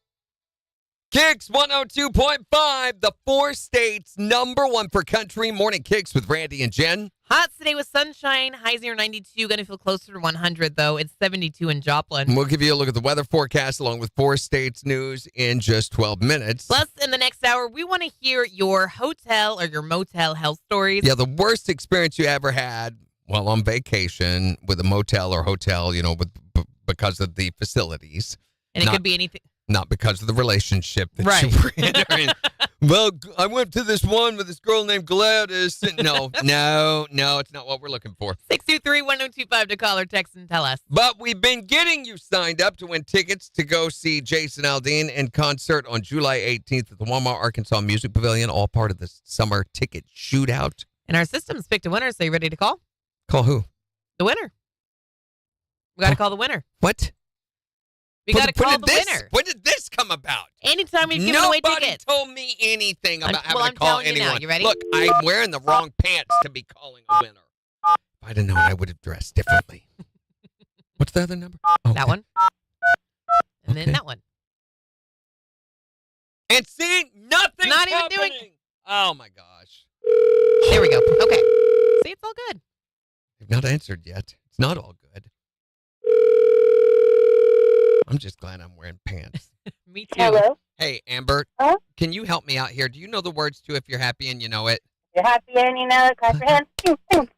KIX 102.5, the 4 states #1 for country. Morning KIX with Randy and Jen. Hot today with sunshine. Highs near 92. Going to feel closer to 100, though. It's 72 in Joplin. We'll give you a look at the weather forecast along with 4 states news in just 12 minutes. Plus, in the next hour, we want to hear your hotel or your motel health stories. Yeah, the worst experience you ever had while on vacation with a motel or hotel, because of the facilities. And it could be anything. Not because of the relationship that Right. you were in. Well, I went to this one with this girl named Gladys. No, it's not what we're looking for. 623-1025 to call or text and tell us. But we've been getting you signed up to win tickets to go see Jason Aldean in concert on July 18th at the Walmart, Arkansas Music Pavilion, all part of the summer ticket shootout. And our system's picked a winner, so you ready to call? Call who? The winner. We got to call the winner. What? We got to call the winner. When did this come about? Anytime we've given away Nobody tickets. told me anything about having I'm to call telling you now. anyone. You ready? Look, I'm wearing the wrong pants to be calling a winner. If I'd have known, I would have dressed differently. What's the other number? Oh, That one. And then that one. And see, nothing's Not even happening. doing- Oh, my gosh. There we go. Okay. See, it's all good. They've not answered yet. It's not all good. I'm just glad I'm wearing pants. Me too. Hello? Hey, Amber, Huh? can you help me out here? Do you know the words to If You're Happy and You Know It? You're happy and you know it, clap your hands.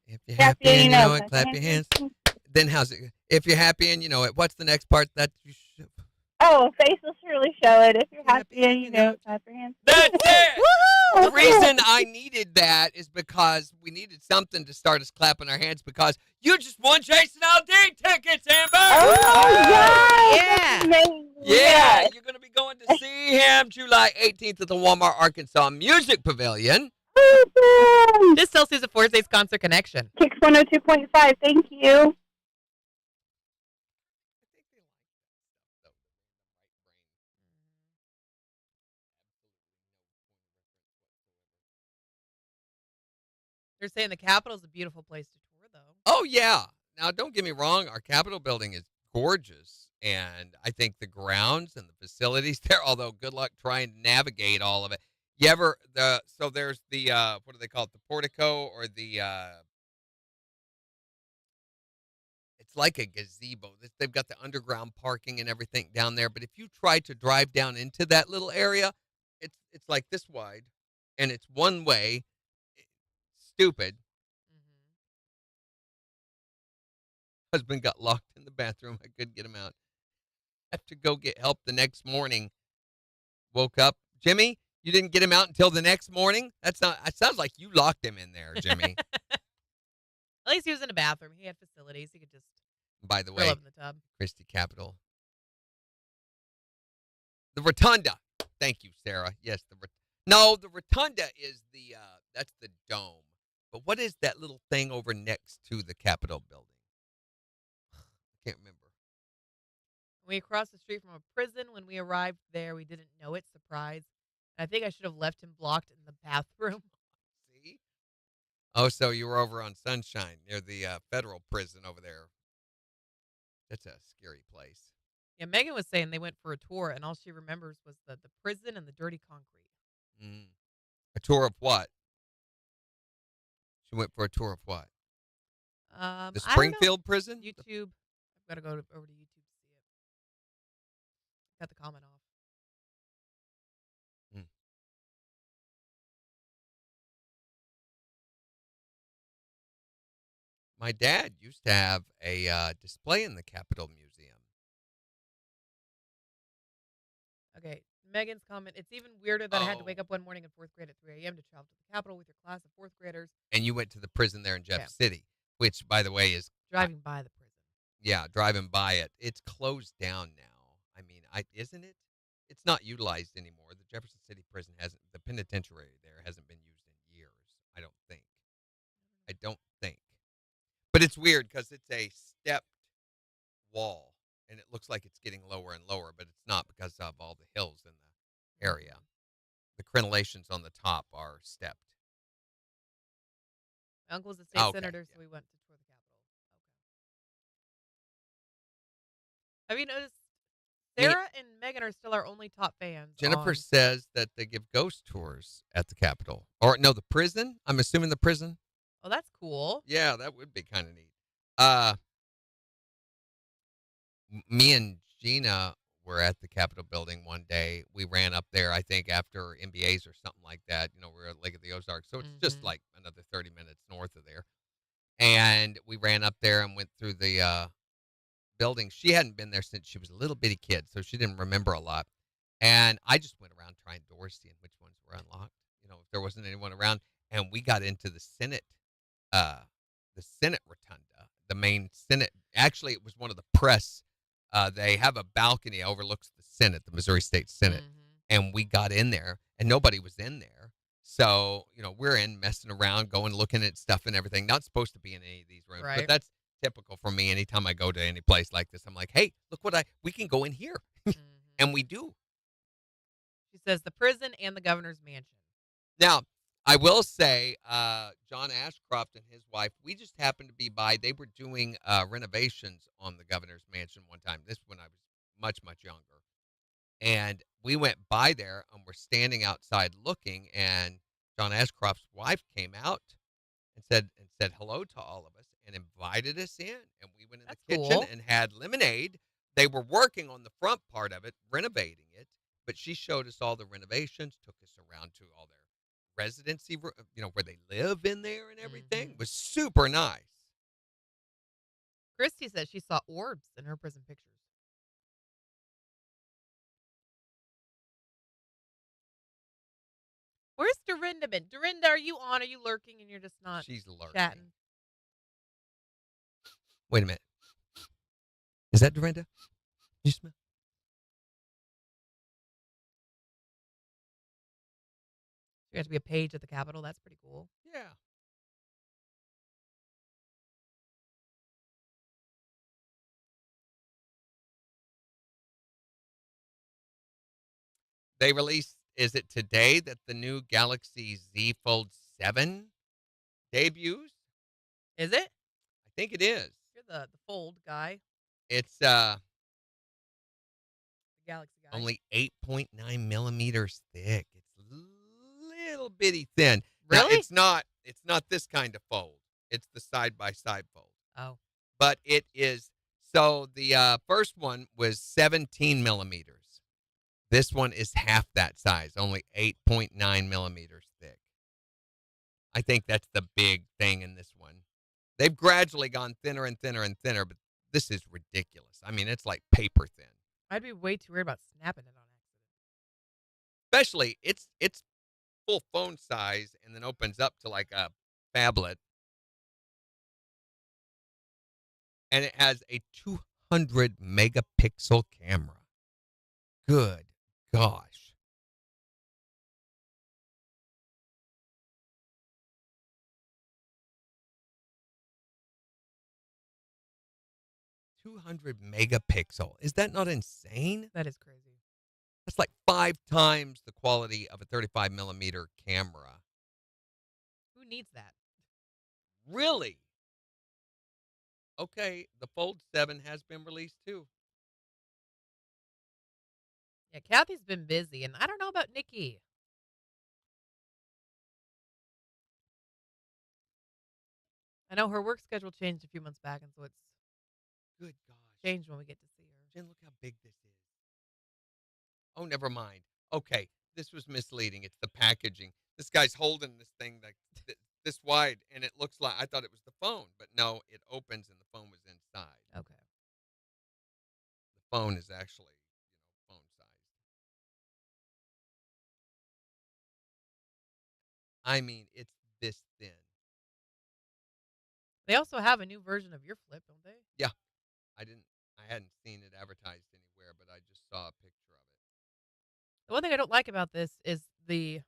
If you're happy and you know it, clap your hands. Then how's it? If you're happy and you know it, what's the next part that you should? Oh, face will surely show it. If you're happy and you know it, clap your hands. That's it! Woohoo! The reason I needed that is because we needed something to start us clapping our hands because you just won Jason Aldean tickets, Amber! Oh, Yeah. that's amazing. Yeah, you're going to be going to see him July 18th at the Walmart, Arkansas Music Pavilion. Awesome. This tells us a 4 States concert connection. KIX 102.5, thank you. They're saying the Capitol's a beautiful place to tour, though. Oh, yeah. Now, don't get me wrong. Our Capitol building is gorgeous. And I think the grounds and the facilities there, although good luck trying to navigate all of it. So there's the, what do they call it? The portico or the, it's like a gazebo. They've got the underground parking and everything down there. But if you try to drive down into that little area, it's like this wide. And it's one way. Stupid. Husband got locked in the bathroom. I couldn't get him out. Have to go get help the next morning. Woke up. Jimmy, you didn't get him out until the next morning? It sounds like you locked him in there, Jimmy. At least he was in a bathroom. He had facilities. He could just By the curl way, up in the tub. Christie Capitol. The Rotunda. Thank you, Sarah. Yes, the Rotunda is that's the dome. But what is that little thing over next to the Capitol building? I can't remember. We crossed the street from a prison. When we arrived there, we didn't know it. Surprise. I think I should have left him blocked in the bathroom. See? Oh, so you were over on Sunshine near the federal prison over there. That's a scary place. Yeah, Megan was saying they went for a tour, and all she remembers was the prison and the dirty concrete. Mm. A tour of what? She went for a tour of what? The I don't know. Springfield prison? YouTube. I've got to go over to YouTube to see it. Got the comment off. Mm. My dad used to have a display in the Capitol Museum. Okay, Megan's comment. It's even weirder that I had to wake Oh. up one morning in 4th grade at 3 a.m. to travel to the Capitol with your class of 4th graders. And you went to the prison there in Jeff Yeah. City, which, by the way, is Driving by the prison. yeah, driving by it. It's closed down now. I mean, isn't it? It's not utilized anymore. The Jefferson City prison hasn't. The penitentiary there hasn't been used in years. I don't think. But it's weird because it's a stepped wall, and it looks like it's getting lower and lower, but it's not because of all the hills in the area. The crenellations on the top are stepped. My uncle's a state Okay, senator, so yeah. we went to tour the Capitol. Okay. Have you noticed Sarah and Megan are still our only top fans? Jennifer says that they give ghost tours at the Capitol. Or, no, the prison? I'm assuming the prison? Oh, that's cool. Yeah, that would be kind of neat. Me and Gina were at the Capitol building one day. We ran up there, I think, after MBAs or something like that. We were at Lake of the Ozarks. So it's just like another 30 minutes north of there. And we ran up there and went through the building. She hadn't been there since she was a little bitty kid, so she didn't remember a lot. And I just went around trying doors, seeing which ones were unlocked. If there wasn't anyone around. And we got into the Senate rotunda, the main Senate. Actually, it was one of the press. They have a balcony that overlooks the Senate, the Missouri State Senate. And we got in there, and nobody was in there. So, we're in messing around, going, looking at stuff and everything. Not supposed to be in any of these rooms, Right. but that's typical for me. Anytime I go to any place like this, I'm like, hey, look we can go in here. And we do. She says the prison and the governor's mansion. Now, I will say, John Ashcroft and his wife, we just happened to be by. They were doing renovations on the governor's mansion one time. This when I was much, much younger. And we went by there and we're standing outside looking, and John Ashcroft's wife came out and said hello to all of us and invited us in. And we went in the kitchen cool. and had lemonade. They were working on the front part of it, renovating it, but she showed us all the renovations, took us around to all their residency, where they live in there and everything. It was super nice. Christy says she saw orbs in her prison pictures. Where's Dorinda been? Dorinda, are you on? Are you lurking and you're just not She's lurking. chatting? Wait a minute. Is that Dorinda? You smell? There has to be a page at the Capitol. That's pretty cool. Yeah. They released, is it today that the new Galaxy Z Fold 7 debuts? Is it? I think it is. You're the fold guy. It's The Galaxy guy. only 8.9 millimeters thick. It's little bitty thin. Really? Now, it's not this kind of fold. It's the side-by-side fold. Oh. But it is, so the first one was 17 millimeters. This one is half that size, only 8.9 millimeters thick. I think that's the big thing in this one. They've gradually gone thinner and thinner and thinner, but this is ridiculous. I mean, it's like paper thin. I'd be way too worried about snapping it on accident. Especially, it's full phone size and then opens up to like a phablet. And it has a 200 megapixel camera. Good gosh. $200 megapixel. Is that not insane? That is crazy. It's like 5 times the quality of a 35 millimeter camera. Who needs that? Really? Okay, the Fold 7 has been released too. Yeah, Kathy's been busy, and I don't know about Nikki. I know her work schedule changed a few months back, and so it's Good gosh. changed when we get to see her. Jen, look how big this is. Oh, never mind. Okay, this was misleading. It's the packaging. This guy's holding this thing like this wide, and it looks like I thought it was the phone, but no, it opens and the phone was inside. Okay. The phone is actually, phone sized. I mean, it's this thin. They also have a new version of your flip, don't they? Yeah, I hadn't seen it advertised anywhere, but I just saw a picture of it. The one thing I don't like about this is the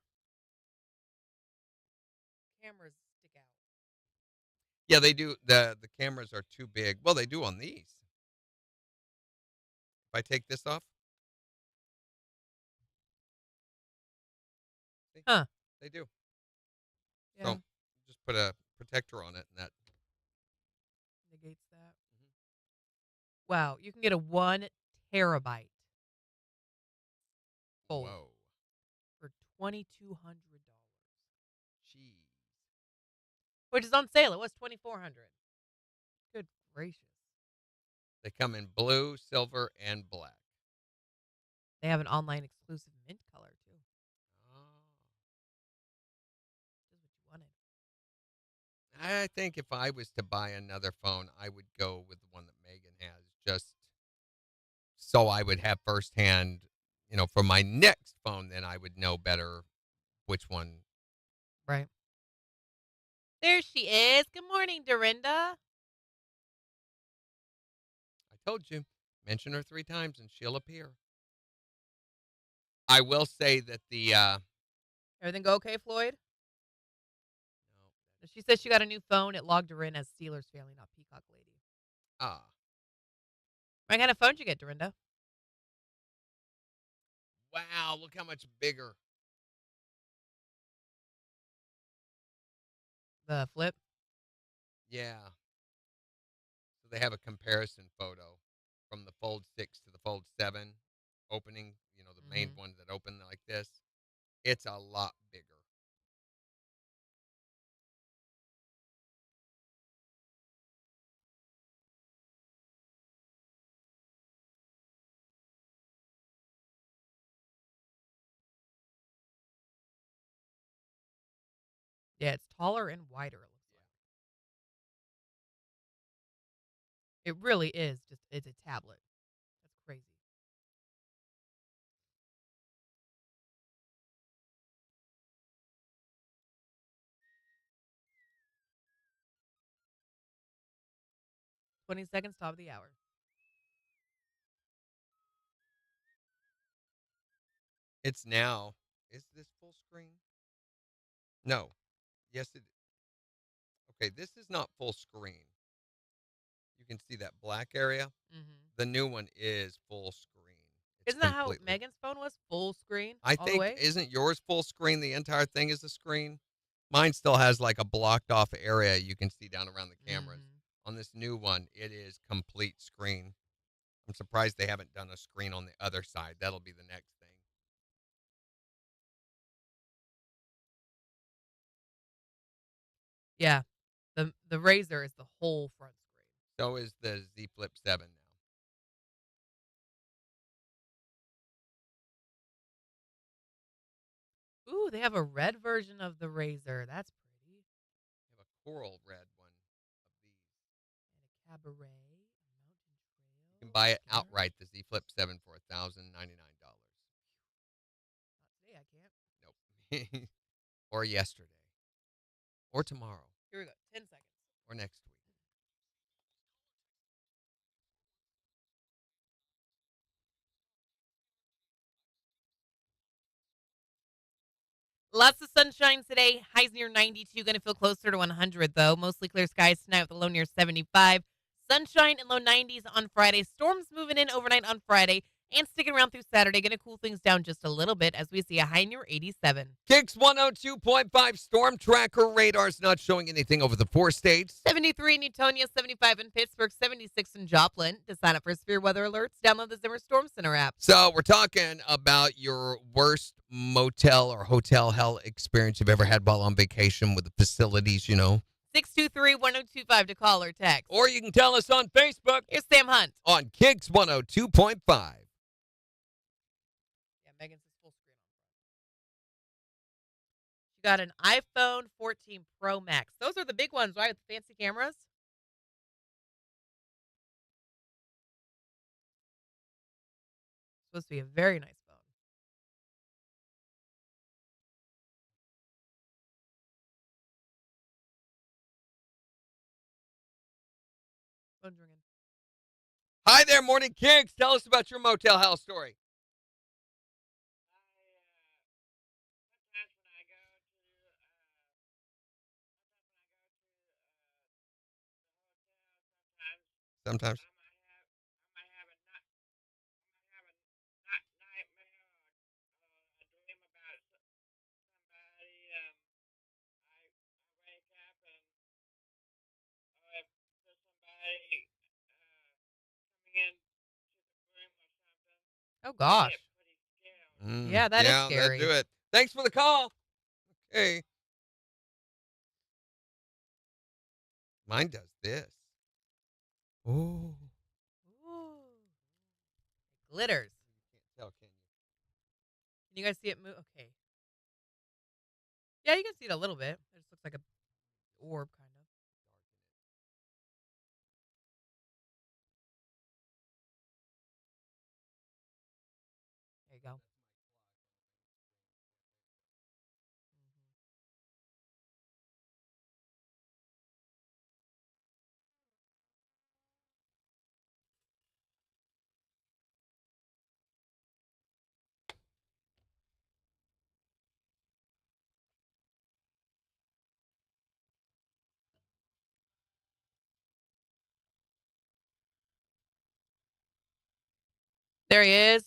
cameras stick out. Yeah, they do. The cameras are too big. Well, they do on these. If I take this off, see? Huh. They do. Yeah. So just put a protector on it, and that. Negates that. Wow, you can get a 1 terabyte fold Whoa, for $2,200, jeez. which is on sale. It was $2,400. Good gracious. They come in blue, silver, and black. They have an online exclusive mint color too. Oh. Just what you wanted. I think if I was to buy another phone, I would go with the one that Megan has, just so I would have firsthand, for my next phone, then I would know better which one. Right. There she is. Good morning, Dorinda. I told you, mention her 3 times and she'll appear. I will say that the Everything go okay, Floyd? no, She said she got a new phone. It logged her in as Steelers family, not Peacock Lady. What kind of phone did you get, Dorinda? wow, look how much bigger. The flip? Yeah. So they have a comparison photo from the Fold 6 to the Fold 7 opening, the main one that opened like this. It's a lot bigger. Yeah, it's taller and wider, it looks like. It really is just, it's a tablet. That's crazy. Yeah. 20 seconds, top of the hour. It's now. Is this full screen? No. Yes, it. Okay, this is not full screen. You can see that black area. The new one is full screen. It's Isn't that how completely- Megan's phone was? Full screen? I all the think, way? isn't yours full screen? The entire thing is a screen. Mine still has like a blocked off area you can see down around the cameras. On this new one, it is complete screen. I'm surprised they haven't done a screen on the other side. That'll be the next thing. Yeah. The Razor is the whole front screen. So is the Z Flip 7 now. Ooh, they have a red version of the Razor. That's pretty. They have a coral red one of these. And a cabaret, a mountain trail. You can buy it scarf. outright, the Z Flip 7, for $1,099. Not today, I can't. Nope. Or yesterday. Or tomorrow. Here we go. 10 seconds. Or next week. Lots of sunshine today. Highs near 92. Going to feel closer to 100, though. Mostly clear skies tonight with a low near 75. Sunshine and low 90s on Friday. Storms moving in overnight on Friday. And sticking around through Saturday, going to cool things down just a little bit as we see a high near 87. KIX 102.5 storm tracker radars not showing anything over the 4 states. 73 in Newtonia, 75 in Pittsburgh, 76 in Joplin. To sign up for severe weather alerts, download the Zimmer Storm Center app. So we're talking about your worst motel or hotel hell experience you've ever had while on vacation with the facilities, 623-1025 to call or text. Or you can tell us on Facebook. Here's Sam Hunt. On KIX 102.5. Yeah, Megan's full screen on. She got an iPhone 14 Pro Max. Those are the big ones, right, with the fancy cameras? Supposed to be a very nice phone. Phone's ringing. Hi there, Morning KIX. Tell us about your motel hell story. Sometimes. Oh, gosh. Yeah, that is scary. Let's do it. Thanks for the call. Okay. Mine does this. Oh. Ooh. It glitters. Can't tell, can you? Can you guys see it move? Okay. Yeah, you can see it a little bit. It just looks like a orb, kind of. There you go. There he is.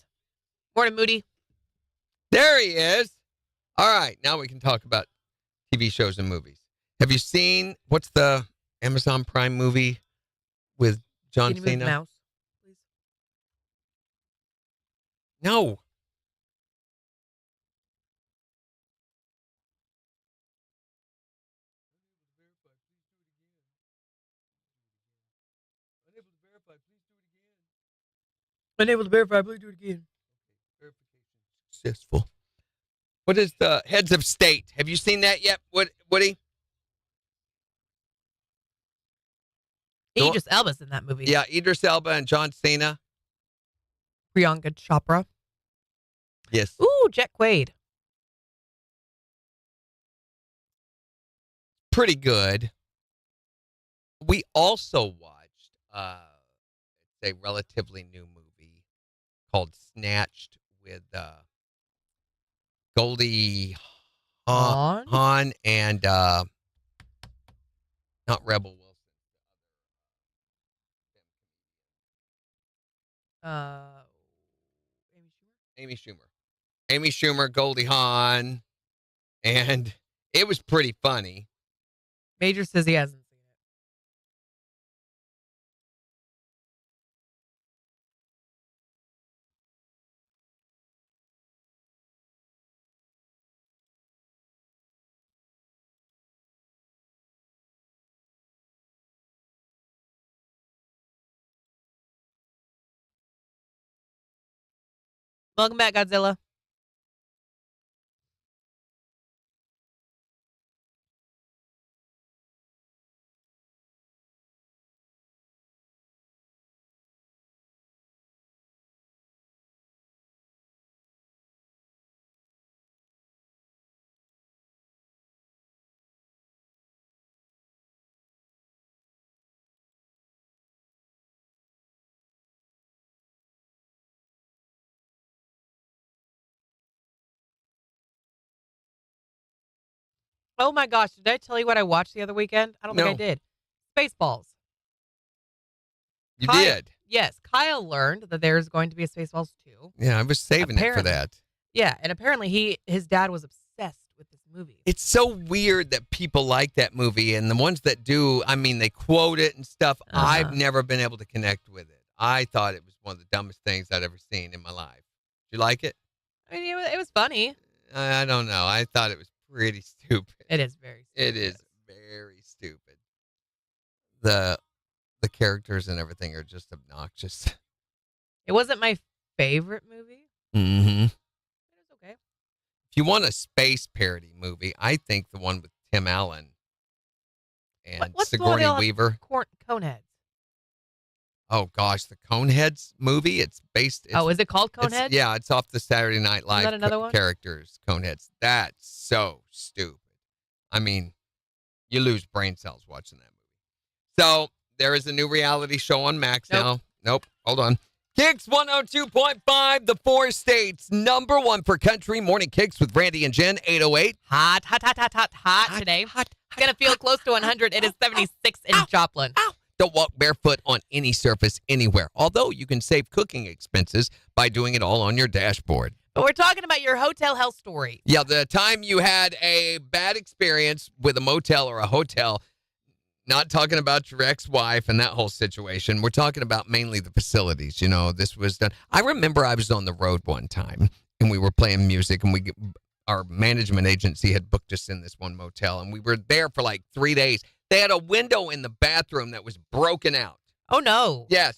Morning, Moody. There he is. All right, now we can talk about TV shows and movies. Have you seen, what's the Amazon Prime movie with John Can you move the Cena? mouse, please? No. Unable to verify. Please do it again. Successful. What is the Heads of State? Have you seen that yet, Woody? Idris Elba's in that movie. Yeah, Idris Elba and John Cena. Priyanka Chopra. Yes. Ooh, Jet Quaid. Pretty good. We also watched a relatively new movie called Snatched with Goldie Hawn and not Rebel Wilson. Amy Schumer, Goldie Hawn, and it was pretty funny. Major says he hasn't seen it. Welcome back, Godzilla. Oh my gosh, did I tell you what I watched the other weekend? I don't think I No. did. Spaceballs. You did. yes, Kyle learned that there's going to be a Spaceballs 2. Yeah, I was saving it for Apparently. that. Yeah, and apparently his dad was obsessed with this movie. It's so weird that people like that movie, and the ones that do, I mean, they quote it and stuff. I've never been able to connect with it. I thought it was one of the dumbest things I'd ever seen in my life. Did you like it? I mean, it was funny. I don't know. I thought it was pretty stupid. It is very stupid. It is very stupid. The characters and everything are just obnoxious. It wasn't my favorite movie. Mm-hmm. It was okay. If you want a space parody movie, I think the one with Tim Allen and What's the one Sigourney they all have Weaver. Coneheads. Oh gosh, the Coneheads movie. It's based. It's, Is it called it's- Coneheads? Yeah, it's off the Saturday Night Live that another one? characters. Coneheads. That's so stupid. I mean, you lose brain cells watching that movie. So there is a new reality show on Max now. Nope. Hold on. KIX 102.5, the 4 states, #1 for country. Morning KIX with Randy and Jen, 808. Hot today. It's going to feel close to 100. It is 76 in Joplin. Don't walk barefoot on any surface anywhere, although you can save cooking expenses by doing it all on your dashboard. But we're talking about your hotel health story. Yeah, the time you had a bad experience with a motel or a hotel, not talking about your ex-wife and that whole situation. We're talking about mainly the facilities. You know, this was done. I remember I was on the road one time, and we were playing music, and our management agency had booked us in this one motel, and we were there for like 3 days. They had a window in the bathroom that was broken out. Oh, no. Yeah,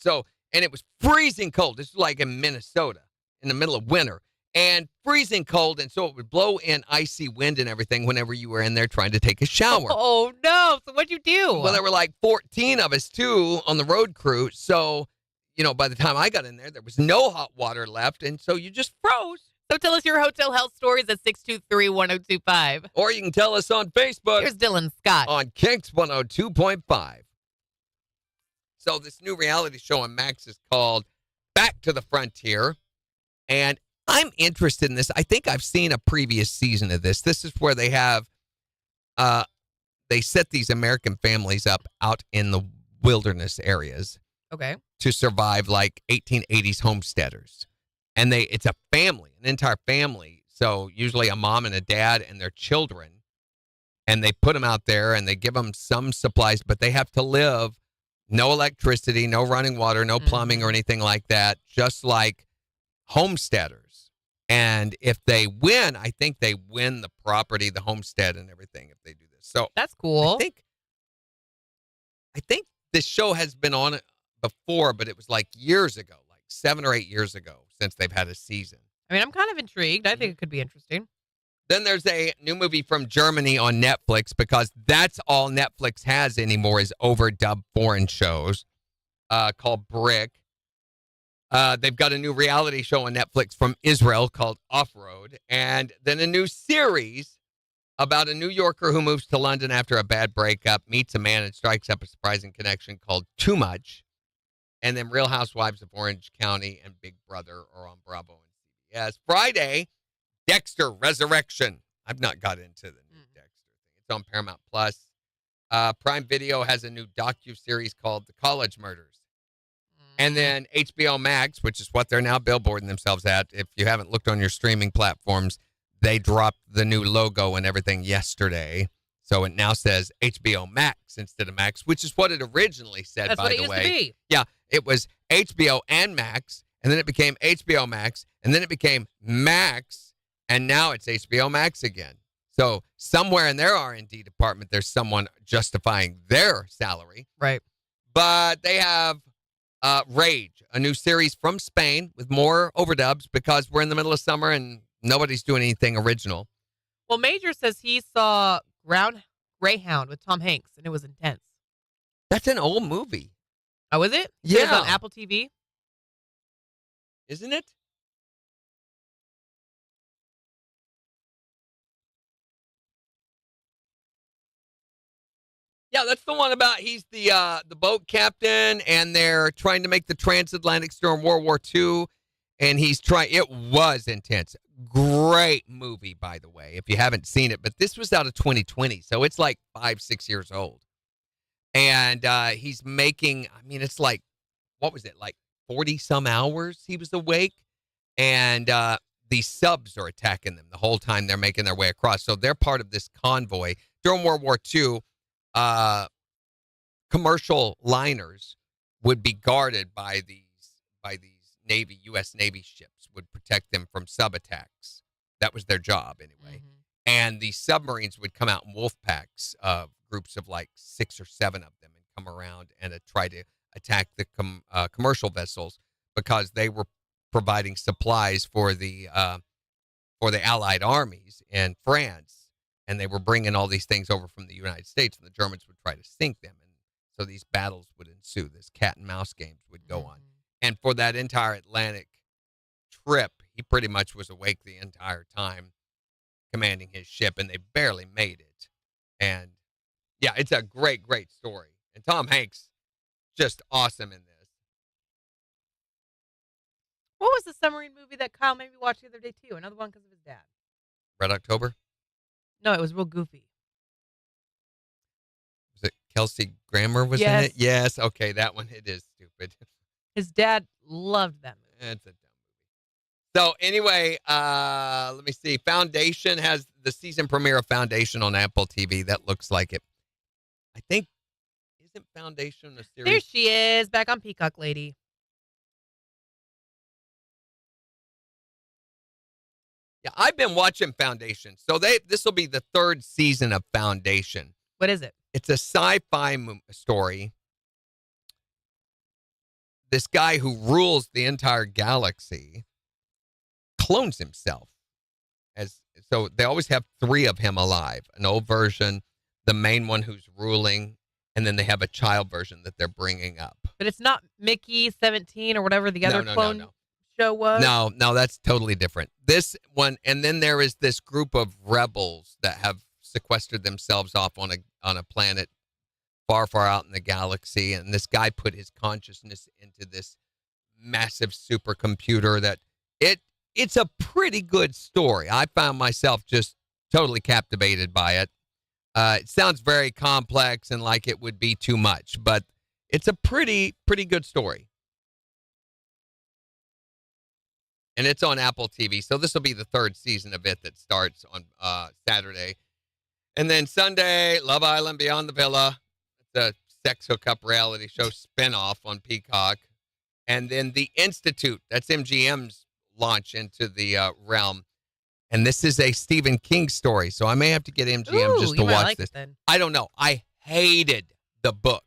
and it was freezing cold. This was like in Minnesota in the middle of winter. And freezing cold, and so it would blow in icy wind and everything whenever you were in there trying to take a shower. Oh, no. So what'd you do? Well, there were like 14 of us, too, on the road crew. So, you know, by the time I got in there was no hot water left, and so you just froze. So tell us your hotel health stories at 623-1025. Or you can tell us on Facebook. Here's Dylan Scott. On KIX 102.5. So this new reality show on Max is called Back to the Frontier, and I'm interested in this. I think I've seen a previous season of this. This is where they have, they set these American families up out in the wilderness areas Okay. to survive, like 1880s homesteaders. And it's a family, an entire family. So usually a mom and a dad and their children. And they put them out there and they give them some supplies, but they have to live no electricity, no running water, no plumbing or anything like that, just like homesteaders. And if they win, I think they win the property, the homestead and everything if they do this. So That's cool. I think this show has been on before, but it was like years ago, like 7 or 8 years ago since they've had a season. I mean, I'm kind of intrigued. I think it could be interesting. Then there's a new movie from Germany on Netflix because that's all Netflix has anymore is overdubbed foreign shows called Brick. They've got a new reality show on Netflix from Israel called Off-Road. And then a new series about a New Yorker who moves to London after a bad breakup, meets a man and strikes up a surprising connection called Too Much. And then Real Housewives of Orange County and Big Brother are on Bravo and CBS. Friday, Dexter Resurrection. I've not got into the new Dexter thing. It's on Paramount Plus. Prime Video has a new docuseries called The College Murders. And then HBO Max, which is what they're now billboarding themselves at. If you haven't looked on your streaming platforms, they dropped the new logo and everything yesterday. So it now says HBO Max instead of Max, which is what it originally said, That's by what it the used way. to be. Yeah, it was HBO and Max, and then it became HBO Max, and then it became Max, and now it's HBO Max again. So somewhere in their R&D department, there's someone justifying their salary. Right. But they have Rage, a new series from Spain with more overdubs because we're in the middle of summer and nobody's doing anything original. Well, Major says he saw Greyhound with Tom Hanks, and it was intense. That's an old movie. Oh, is it? Yeah. It was on Apple TV? Isn't it? Yeah, that's the one about he's the boat captain, and they're trying to make the transatlantic during World War II, and he's trying. It was intense. Great movie, by the way, if you haven't seen it. But this was out of 2020, so it's like 5-6 years old. And he's making. I mean, it's like, what was it like 40 some hours he was awake. And these subs are attacking them the whole time they're making their way across. So they're part of this convoy. During World War II, commercial liners would be guarded by these U.S. Navy ships, would protect them from sub attacks. That was their job anyway. Mm-hmm. And these submarines would come out in wolf packs of groups of like 6 or 7 of them and come around and try to attack the commercial vessels because they were providing supplies for the Allied armies in France, and they were bringing all these things over from the United States, and the Germans would try to sink them, and so these battles would ensue. This cat and mouse games would go on, and for that entire Atlantic trip, he pretty much was awake the entire time, commanding his ship, and they barely made it. And yeah, it's a great story, and Tom Hanks just awesome in this. What was the submarine movie that Kyle made me watch the other day, too? Another one because of his dad. Red October? No, it was real goofy. Was it Kelsey Grammer was in it? Yes. Okay, that one. It is stupid. His dad loved that movie. It's a dumb movie. So anyway, let me see. Foundation has the season premiere of Foundation on Apple TV. That looks like it. I think, isn't Foundation a series? There she is, back on Peacock Lady. Yeah, I've been watching Foundation. So this will be the 3rd season of Foundation. What is it? It's a sci-fi story. This guy who rules the entire galaxy clones himself. So they always have 3 of him alive. An old version, the main one who's ruling, and then they have a child version that they're bringing up. But it's not Mickey 17 or whatever the other clone show was? No, that's totally different. This one, and then there is this group of rebels that have sequestered themselves off on a planet far, far out in the galaxy, and this guy put his consciousness into this massive supercomputer that it's a pretty good story. I found myself just totally captivated by it. It sounds very complex and like it would be too much, but it's a pretty good story. And it's on Apple TV. So this will be the 3rd season of it that starts on Saturday. And then Sunday, Love Island Beyond the Villa, the sex hookup reality show spinoff on Peacock. And then The Institute, that's MGM's launch into the realm. And this is a Stephen King story. So I may have to get MGM just to watch this. I don't know. I hated the book.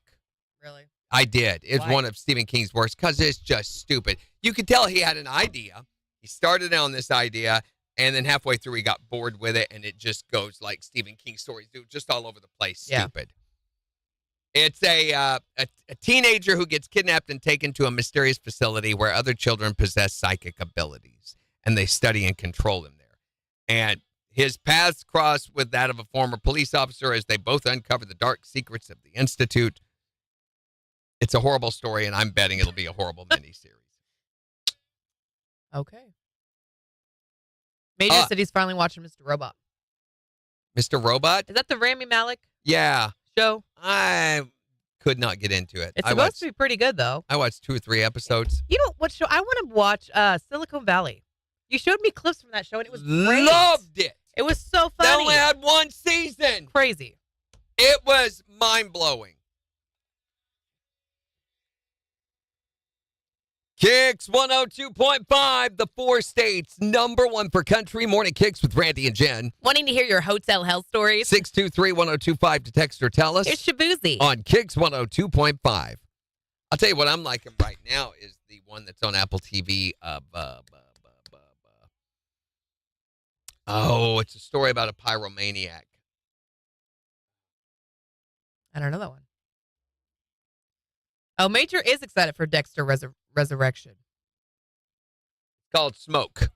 Really? I did. It's one of Stephen King's worst because it's just stupid. You could tell he had an idea. He started on this idea, and then halfway through he got bored with it, and it just goes like Stephen King stories do, just all over the place. Stupid. Yeah. It's a teenager who gets kidnapped and taken to a mysterious facility where other children possess psychic abilities, and they study and control him there. And his paths cross with that of a former police officer as they both uncover the dark secrets of the Institute. It's a horrible story, and I'm betting it'll be a horrible miniseries. Okay. Major said he's finally watching Mr. Robot. Mr. Robot? Is that the Rami Malek show? show? I could not get into it. It's supposed to be pretty good, though. I watched 2 or 3 episodes. You know what show? I want to watch Silicon Valley. You showed me clips from that show, and it was great. Loved it. It was so funny. They only had 1 season. Crazy. It was mind-blowing. KIX 102.5, the 4 states, #1 for country. Morning KIX with Randy and Jen. Wanting to hear your hotel hell stories? 623-1025 to text or tell us. Here's Shabuzi. On KIX 102.5. I'll tell you what I'm liking right now is the one that's on Apple TV. It's a story about a pyromaniac. I don't know that one. Oh, Major is excited for Dexter Resurrection. It's called Smoke.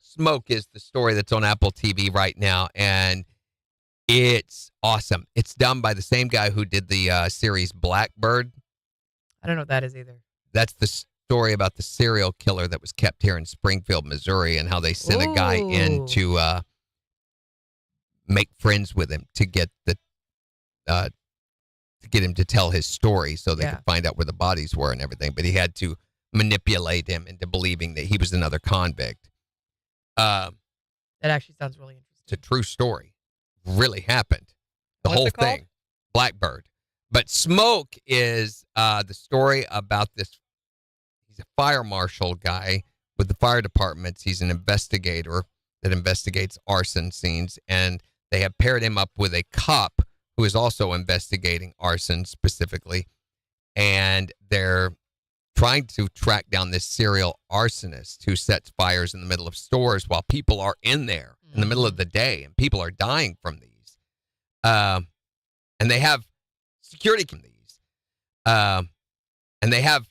Smoke is the story that's on Apple TV right now, and it's awesome. It's done by the same guy who did the series Blackbird. I don't know what that is either. That's the story about the serial killer that was kept here in Springfield, Missouri, and how they sent a guy in to make friends with him to get him to tell his story so they could find out where the bodies were and everything. But he had to manipulate him into believing that he was another convict. That actually sounds really interesting. It's a true story. Really happened. The What's whole it called? thing. Blackbird. But Smoke is the story about this. He's a fire marshal guy with the fire departments. He's an investigator that investigates arson scenes, and they have paired him up with a cop who is also investigating arson specifically, and they're trying to track down this serial arsonist who sets fires in the middle of stores while people are in there in the middle of the day, and people are dying from these. And they have security from these. And they have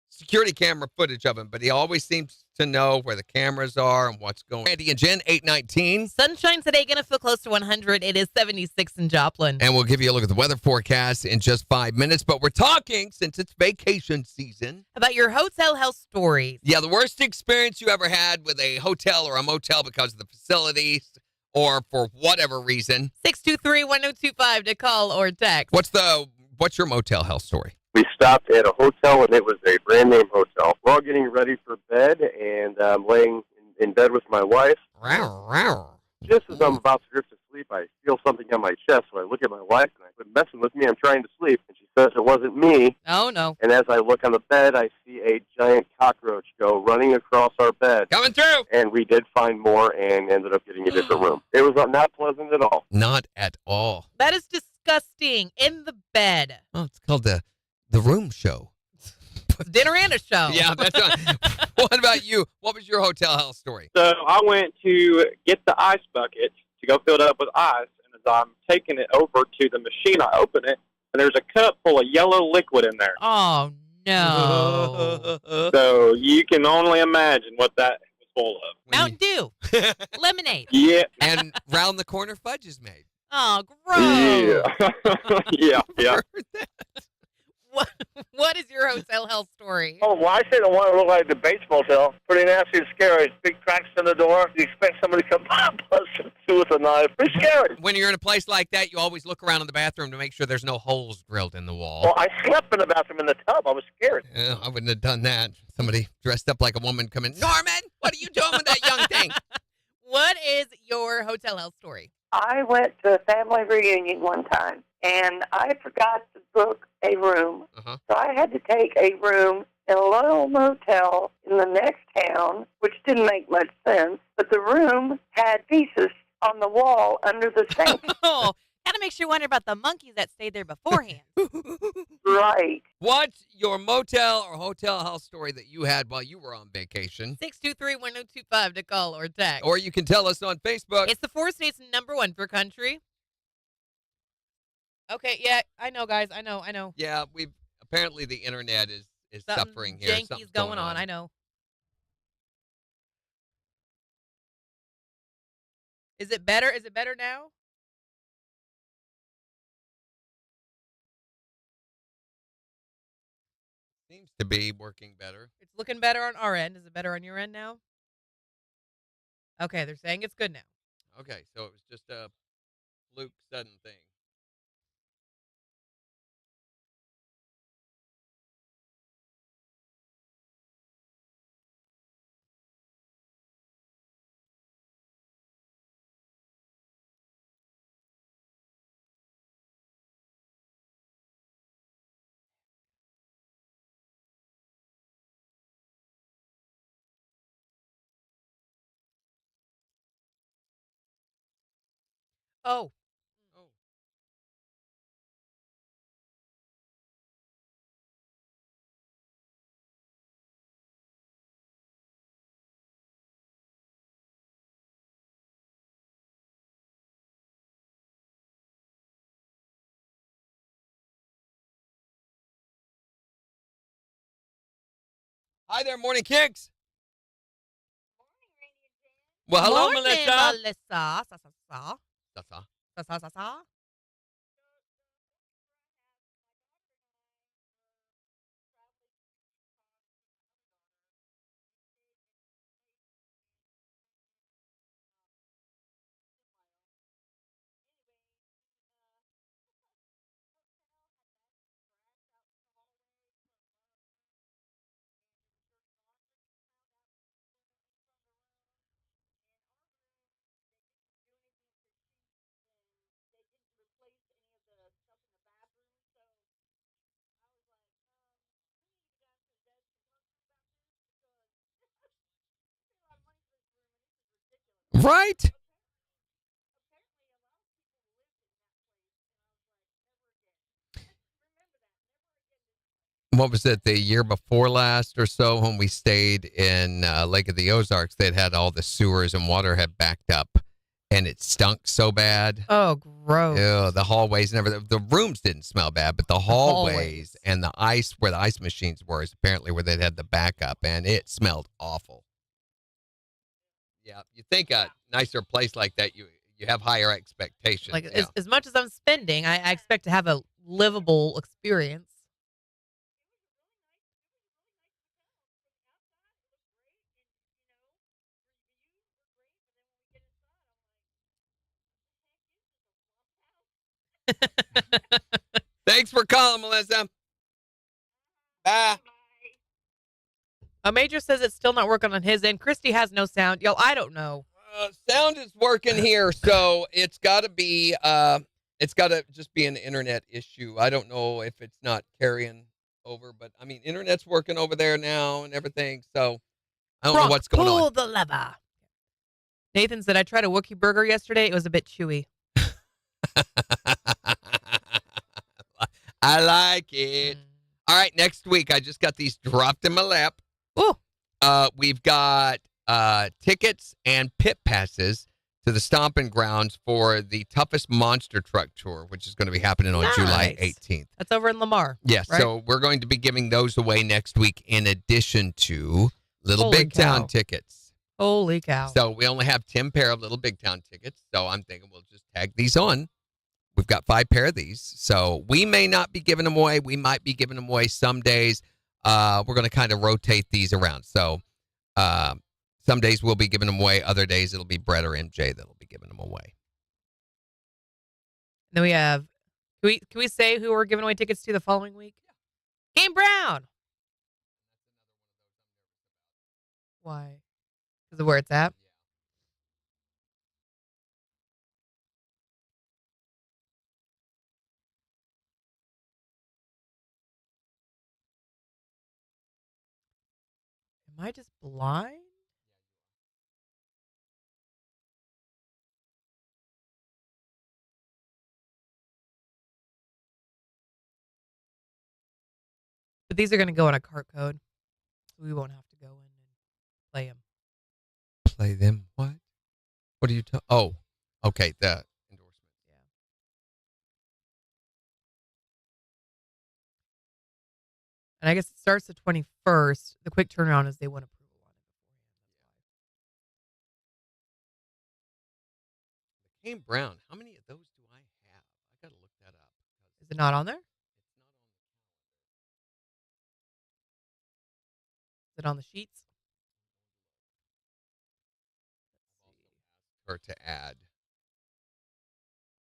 security camera footage of him, but he always seems to know where the cameras are and what's going on. Andy and Jen, 819. Sunshine today, going to feel close to 100. It is 76 in Joplin. And we'll give you a look at the weather forecast in just 5 minutes. But we're talking, since it's vacation season, About your hotel health stories. yeah, the worst experience you ever had with a hotel or a motel because of the facilities or for whatever reason. 623-1025 to call or text. What's your motel health story? We stopped at a hotel, and it was a brand name hotel. We're all getting ready for bed, and I'm laying in bed with my wife. Just as I'm about to drift to sleep, I feel something on my chest. So I look at my wife, and I quit messing with me. I'm trying to sleep. And she says it wasn't me. Oh, no. And as I look on the bed, I see a giant cockroach go running across our bed. Coming through. And we did find more and ended up getting a different room. It was not pleasant at all. Not at all. That is disgusting. In the bed. Oh, it's called the Room Show. It's dinner and a show. Yeah, that's right. What about you? What was your hotel health story? So I went to get the ice bucket to go fill it up with ice, and as I'm taking it over to the machine, I open it, and there's a cup full of yellow liquid in there. Oh, no. So you can only imagine what that was full of. Mountain Dew. Lemonade. Yeah. And round the corner fudge is made. Oh, gross. Yeah. Yeah. Heard that. What is your hotel health story? Oh, well, I say the one that looked like the Bates Motel. Pretty nasty and scary. Big cracks in the door. You expect somebody to come busting through with a knife. Pretty scary. When you're in a place like that, you always look around in the bathroom to make sure there's no holes drilled in the wall. Well, I slept in the bathroom in the tub. I was scared. Yeah, I wouldn't have done that. Somebody dressed up like a woman come in. Norman, what are you doing with that young thing? What is your hotel health story? I went to a family reunion one time, and I forgot to book a room. Uh-huh. So I had to take a room in a little motel in the next town, which didn't make much sense. But the room had pieces on the wall under the sink. Oh, kind of makes you wonder about the monkeys that stayed there beforehand. Right. What's your motel or hotel health story that you had while you were on vacation? 623-1025 to call or text. Or you can tell us on Facebook. It's the 4 states #1 for country. Okay, yeah, I know, guys. I know. Yeah, apparently the internet is suffering here. Janky's Something's going on. I know. Is it better? Is it better now? Seems to be working better. It's looking better on our end. Is it better on your end now? Okay, they're saying it's good now. Okay, so it was just a fluke sudden thing. Oh. Oh. Hi there, Morning Kicks. Well, hello, Morning, Melissa. Melissa. Sa. That's all. Sa. Right? What was it, the year before last or so when we stayed in Lake of the Ozarks? They'd had all the sewers and water had backed up and it stunk so bad. Oh, gross. Ew, the hallways and everything. The rooms didn't smell bad, but the hallways and the ice, where the ice machines were, is apparently where they'd had the backup, and it smelled awful. Yeah, you think a nicer place like that, you have higher expectations. Like, yeah. as much as I'm spending, I expect to have a livable experience. Thanks for calling, Melissa. Bye. A major says it's still not working on his end. Christy has no sound. Yo, I don't know. Sound is working here, so it's got to be. It's got to just be an internet issue. I don't know if it's not carrying over, but I mean, internet's working over there now and everything. So I don't know what's going Pull on. the lever. Nathan said, I tried a Wookiee burger yesterday. It was a bit chewy. I like it. All right, next week I just got these dropped in my lap. Ooh. We've got tickets and pit passes to the stomping grounds for the Toughest Monster Truck Tour, which is going to be happening on July 18th. That's over in Lamar. Yes, right? so we're going to be giving those away next week in addition to Little Holy Big cow. Town tickets. Holy cow. So we only have 10 pair of Little Big Town tickets, so I'm thinking we'll just tag these on. We've got 5 pair of these, so we may not be giving them away. We might be giving them away some days. We're going to kind of rotate these around. So some days we'll be giving them away. Other days it'll be Brett or MJ that'll be giving them away. Then we have, can we say who we're giving away tickets to the following week? Game Brown. Why? Because of where it's at? Am I just blind? But these are going to go on a cart code, so we won't have to go in and play them. Play them? What? What are you talking? Oh, okay. The endorsement. Yeah. And I guess it starts the 21st. The quick turnaround is they want approval on it beforehand. Kane Brown. How many of those do I have? I got to look that up. Is it not on there? Is it on the sheets? Or to add.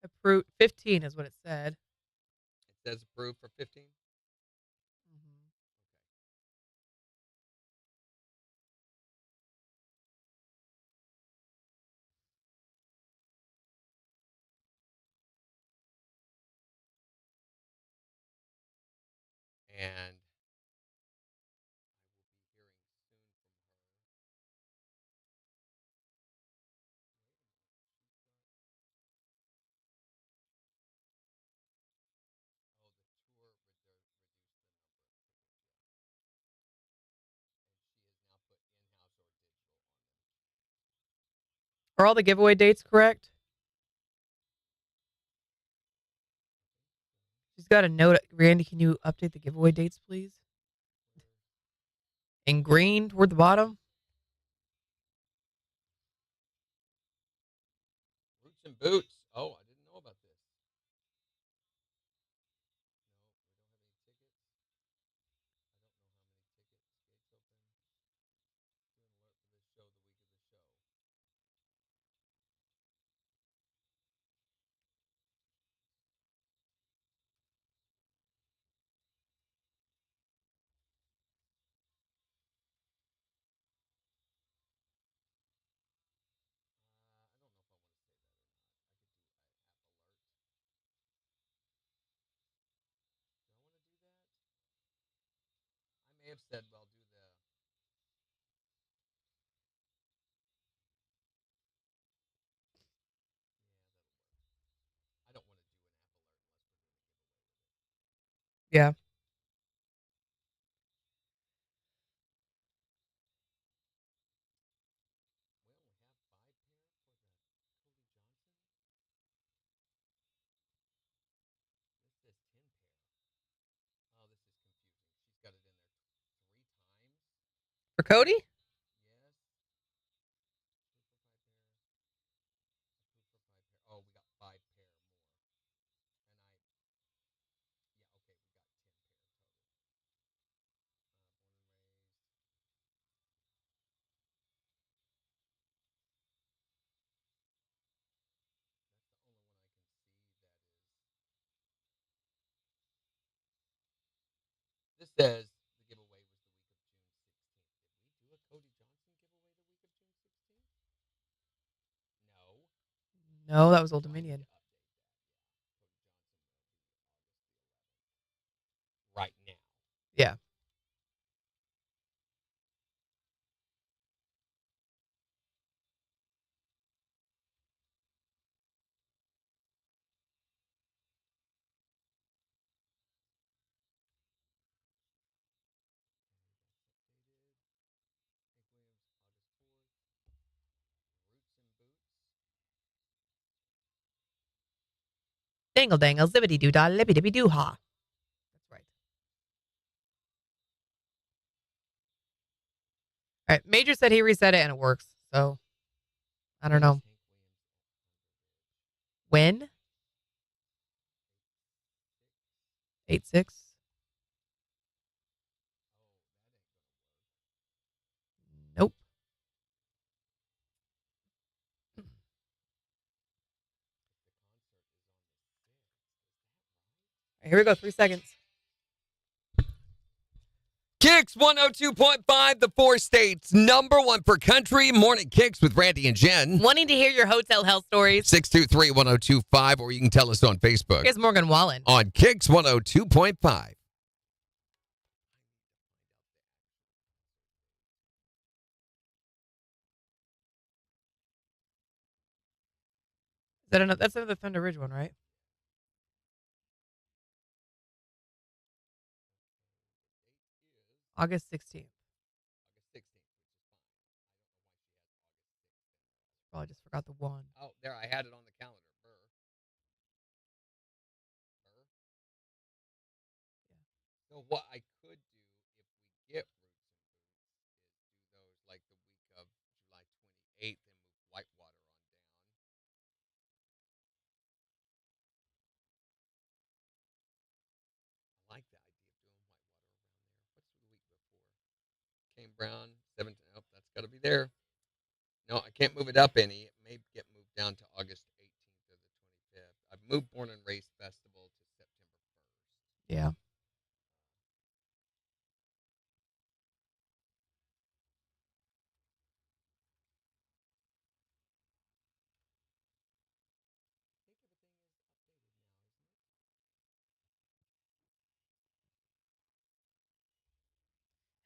Approved 15 is what it said. It says approved for 15. And Are all the giveaway dates correct? She's got a note. Randy, can you update the giveaway dates, please? In green toward the bottom? Roots and Boots. Oh, I didn't know about this. I may have said, well, do the Yeah. For Cody? Oh, we got 5 pair more. This says the giveaway was the week of June 16th. Did we do a Cody Johnson giveaway the week of June 16th? No. No, that was Old Dominion. Right now. Yeah. Dangle dangle, zippity doo dah, lippy dippy doo ha. That's right. All right. Major said he reset it and it works. So I don't know. When? 8-6. Nope. All right, here we go. 3 seconds. KIX 102.5, the 4 states, #1 for country. Morning KIX with Randy and Jen. Wanting to hear your hotel health stories? 623-1025, or you can tell us on Facebook. Here's Morgan Wallen. On KIX 102.5. Is that another? That's another Thunder Ridge one, right? August 16th. Probably just forgot the one. Oh, there, I had it on the calendar. Burr. Yeah. So what I could do if we get Roots and Boots is do those like the week of July 28th and move Whitewater on down. I like the idea of doing Whitewater around there. What's the week before? Kane Brown, 17th. Oh, that's got to be there. No, I can't move it up any. It may get moved down to August 18th or the 25th. I've moved Born and Raised Festival to September 1st. Yeah.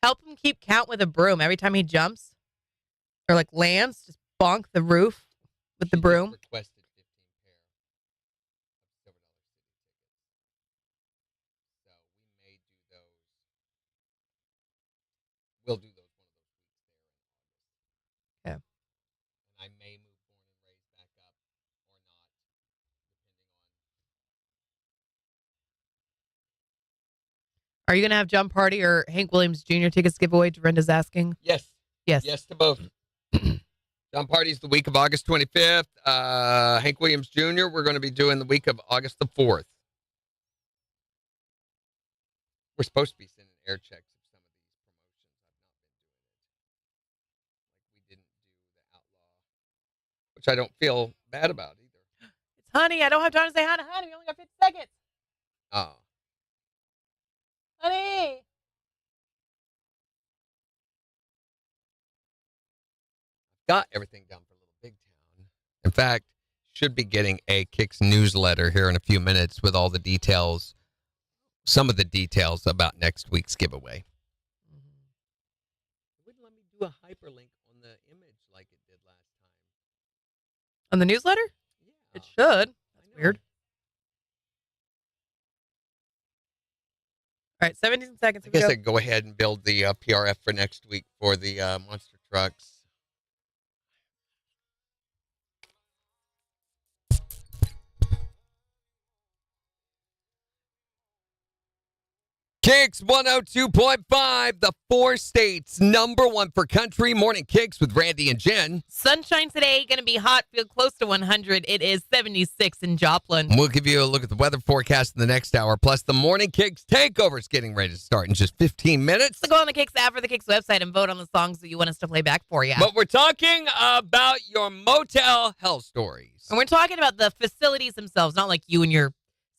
Help him keep count with a broom. Every time he jumps or like lands, just bonk the roof with the broom. Requested 15 pair of $7 city tickets. So we may do those. We'll do those one of those weeks there in August. Yeah. And I may move Born and Raised back up or not, depending on. Are you going to have Jump Party or Hank Williams Jr. tickets giveaway? Dorinda's asking. Yes. Yes. Yes to both. Jump Party's the week of August 25th. Hank Williams Jr., we're going to be doing the week of August the 4th. We're supposed to be sending air checks of some of these promotions. I've not been doing it. Like we didn't do the Outlaw, which I don't feel bad about either. It's Honey. I don't have time to say hi to Honey. We only got 50 seconds. Oh. Honey. Got everything done for Little Big Town. In fact, should be getting a KIX newsletter here in a few minutes with all the details, some of the details about next week's giveaway. It wouldn't let me do a hyperlink on the image like it did last time. On the newsletter? Yeah. It should. That's weird. All right, 17 seconds. I guess I could go ahead and build the PRF for next week for the monster trucks. KIX 102.5, the 4 states number 1 for country. Morning KIX with Randy and Jen. Sunshine today, going to be hot, feel close to 100. It is 76 in Joplin. We'll give you a look at the weather forecast in the next hour. Plus, the morning KIX takeover is getting ready to start in just 15 minutes. So go on the KIX app or the KIX website and vote on the songs that you want us to play back for you. But we're talking about your motel hell stories. And we're talking about the facilities themselves, not like you and your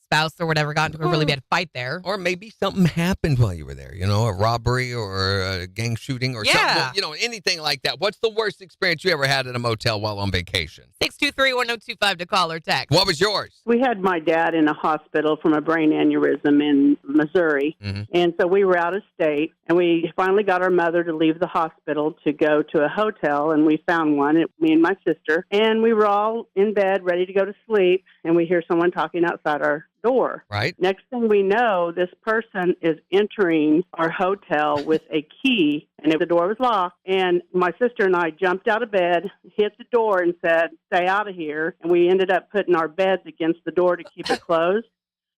spouse or whatever got into a really bad fight there. Or maybe something happened while you were there, a robbery or a gang shooting or something, anything like that. What's the worst experience you ever had at a motel while on vacation? 623-1025 to call or text. What was yours? We had my dad in a hospital from a brain aneurysm in Missouri. Mm-hmm. And so we were out of state, and we finally got our mother to leave the hospital to go to a hotel, and we found one, me and my sister, and we were all in bed ready to go to sleep, and we hear someone talking outside our door. Right. Next thing we know, this person is entering our hotel with a key, and the door was locked. And my sister and I jumped out of bed, hit the door, and said, "Stay out of here." And we ended up putting our beds against the door to keep it closed.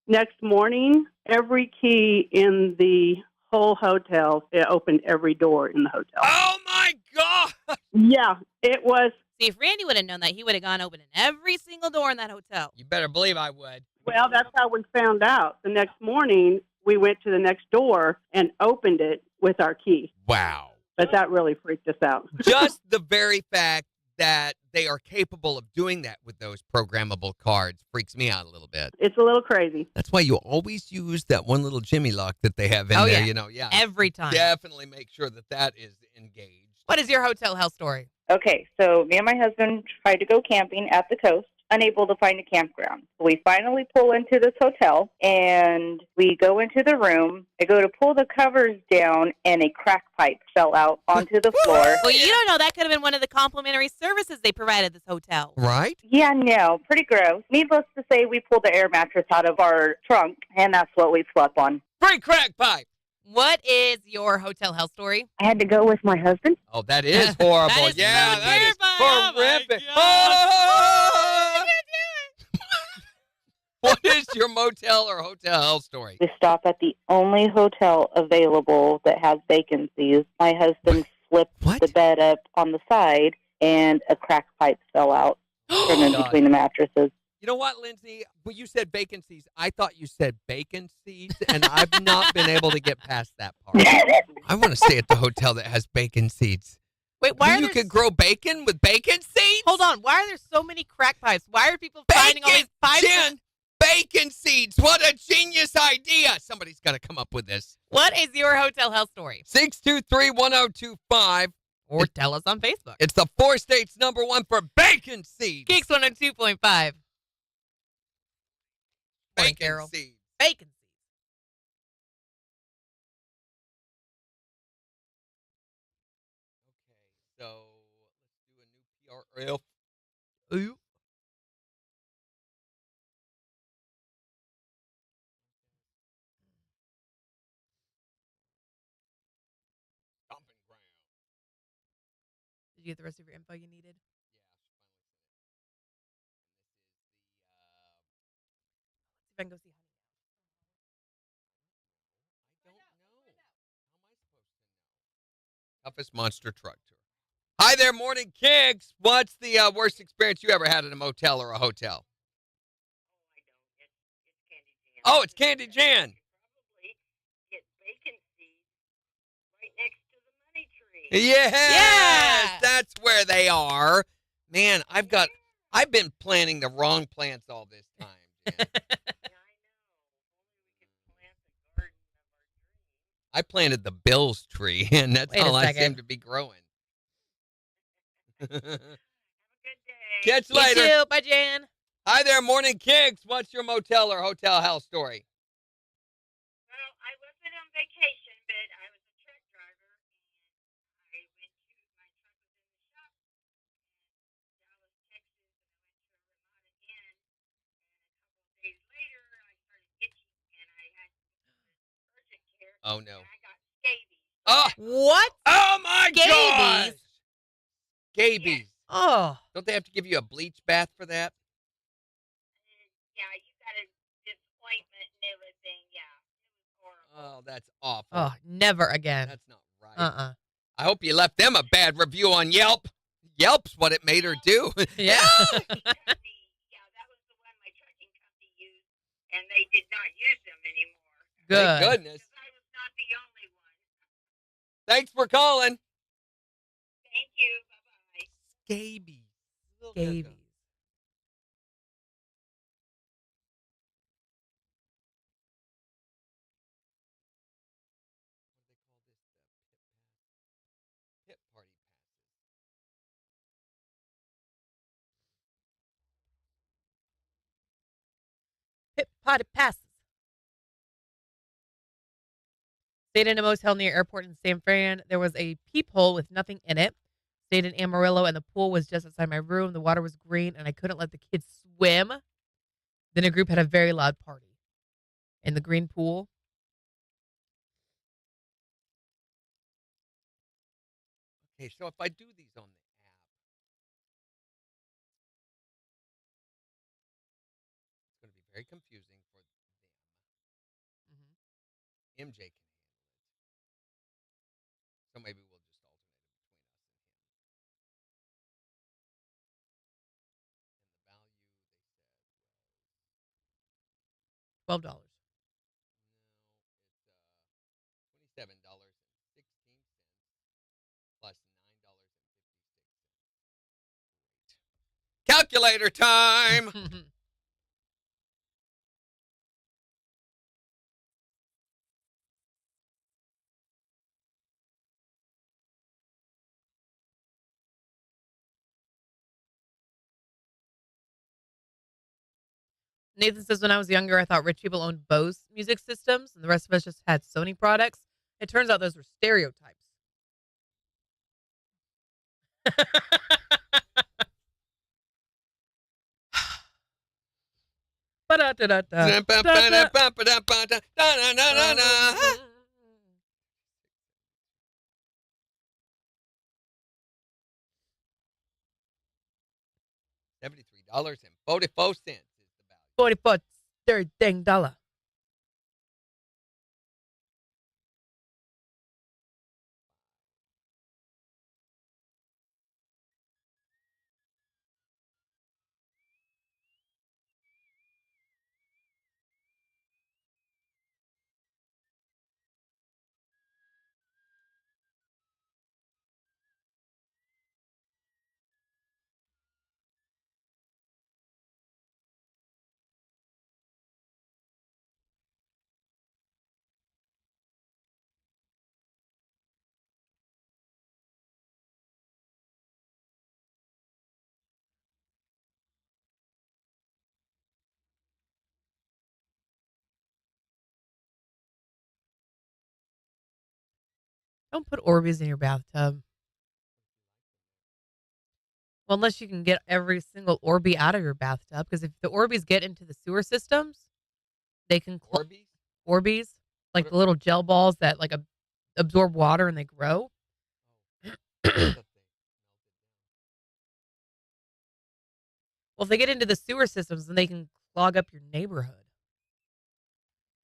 Next morning, every key in the whole hotel, it opened every door in the hotel. Oh, my God! Yeah, it was. See, if Randy would have known that, he would have gone opening every single door in that hotel. You better believe I would. Well, that's how we found out. The next morning, we went to the next door and opened it with our key. Wow. But that really freaked us out. Just the very fact that they are capable of doing that with those programmable cards freaks me out a little bit. It's a little crazy. That's why you always use that one little Jimmy lock that they have in there, Yeah. Every time. Definitely make sure that is engaged. What is your hotel hell story? Okay, so me and my husband tried to go camping at the coast, unable to find a campground. We finally pull into this hotel, and we go into the room. I go to pull the covers down, and a crack pipe fell out onto the floor. Well, you don't know. That could have been one of the complimentary services they provided this hotel. Right? Yeah, no, pretty gross. Needless to say, we pulled the air mattress out of our trunk, and that's what we slept on. Free crack pipe! What is your hotel hell story? I had to go with my husband. Oh, that is horrible. That is that is horrific. What is your motel or hotel hell story? We stop at the only hotel available that has vacancies. My husband flipped the bed up on the side, and a crack pipe fell out from in between the mattresses. You know what, Lindsay? When you said vacancies, I thought you said bacon seeds, and I've not been able to get past that part. I want to stay at the hotel that has bacon seeds. Wait, why you could grow bacon with bacon seeds? Hold on. Why are there so many crack pipes? Why are people finding all these pipes? Jen, bacon seeds. What a genius idea. Somebody's got to come up with this. What is your hotel hell story? 623-1025. Or tell us on Facebook. It's the 4 states number 1 for bacon seeds. KIX 102.5. Bacon seeds. Bacon seeds. Okay, so let's do a new PRF. Ooh. Stomping ground. Did you get the rest of your info you needed? See if I can go see Honey. I don't know. How am I supposed to know? Toughest monster truck tour. Hi there, Morning KIX. What's the worst experience you ever had at a motel or a hotel? Oh, it's Candy Jan. Probably get bacon seeds right next to the money tree. Yes, that's where they are. Man, I've been planting the wrong plants all this time, Jan. I planted the Bills tree, and that's Wait a all I second. seem to be growing. Have a good day. Catch you You later. too. Bye, Jan. Hi there, Morning KIX. What's your motel or hotel hell story? Well, I wasn't on vacation, but I was a truck driver, and I went to my truck was in the shop in Dallas, Texas, and I went to a Ramada Inn. And a couple of days later, I started itching, and I had urgent care Oh, no. I got scabies. Oh! What? Oh, my gosh! Scabies? Scabies. Oh. Don't they have to give you a bleach bath for that? Yeah, you got a disappointment and everything. Yeah, it was horrible. Oh, that's awful. Oh, never again. That's not right. Uh-uh. I hope you left them a bad review on Yelp. Yelp's what it made her do. Yeah. Yeah, that was the one my trucking company used, and they did not use them anymore. Thank Good. goodness. Because I was not the only one. Thanks for calling. Thank you. Bye-bye. Scabies. Scabies. Pit party passes. Pit potty passes. Stayed in a motel near airport in San Fran. There was a peephole with nothing in it. Stayed in Amarillo, and the pool was just outside my room. The water was green, and I couldn't let the kids swim. Then a group had a very loud party in the green pool. Okay, so if I do these on the app, it's going to be very confusing for them. MJ can handle it. So maybe we'll just alternate it between us and him. And the value they said was $12. no, it's $27.16 plus $9.56. Calculator time. Nathan says, when I was younger, I thought rich people owned Bose music systems, and the rest of us just had Sony products. It turns out those were stereotypes. Ba-da-da-da-da. $73.44 is the value. 44 third dang dollar. Don't put Orbeez in your bathtub. Well, unless you can get every single Orby out of your bathtub, because if the Orbeez get into the sewer systems, they can Orbeez? Orbeez, like What the little gel balls that like absorb water and they grow. Well, if they get into the sewer systems, then they can clog up your neighborhood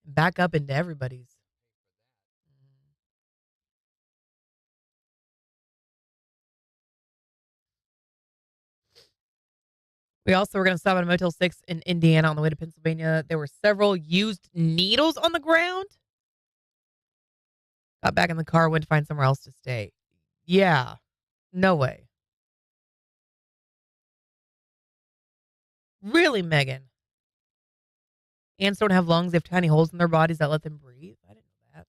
and back up into everybody's. We also were going to stop at a Motel 6 in Indiana on the way to Pennsylvania. There were several used needles on the ground. Got back in the car, went to find somewhere else to stay. Yeah, no way. Really, Megan? Ants don't have lungs. They have tiny holes in their bodies that let them breathe. I didn't know that.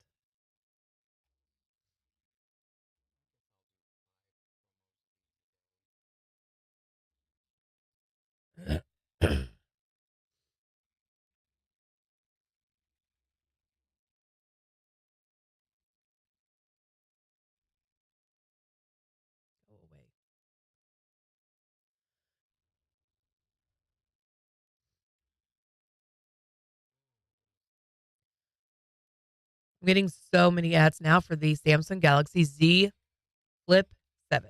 Go away. I'm getting so many ads now for the Samsung Galaxy Z Flip 7.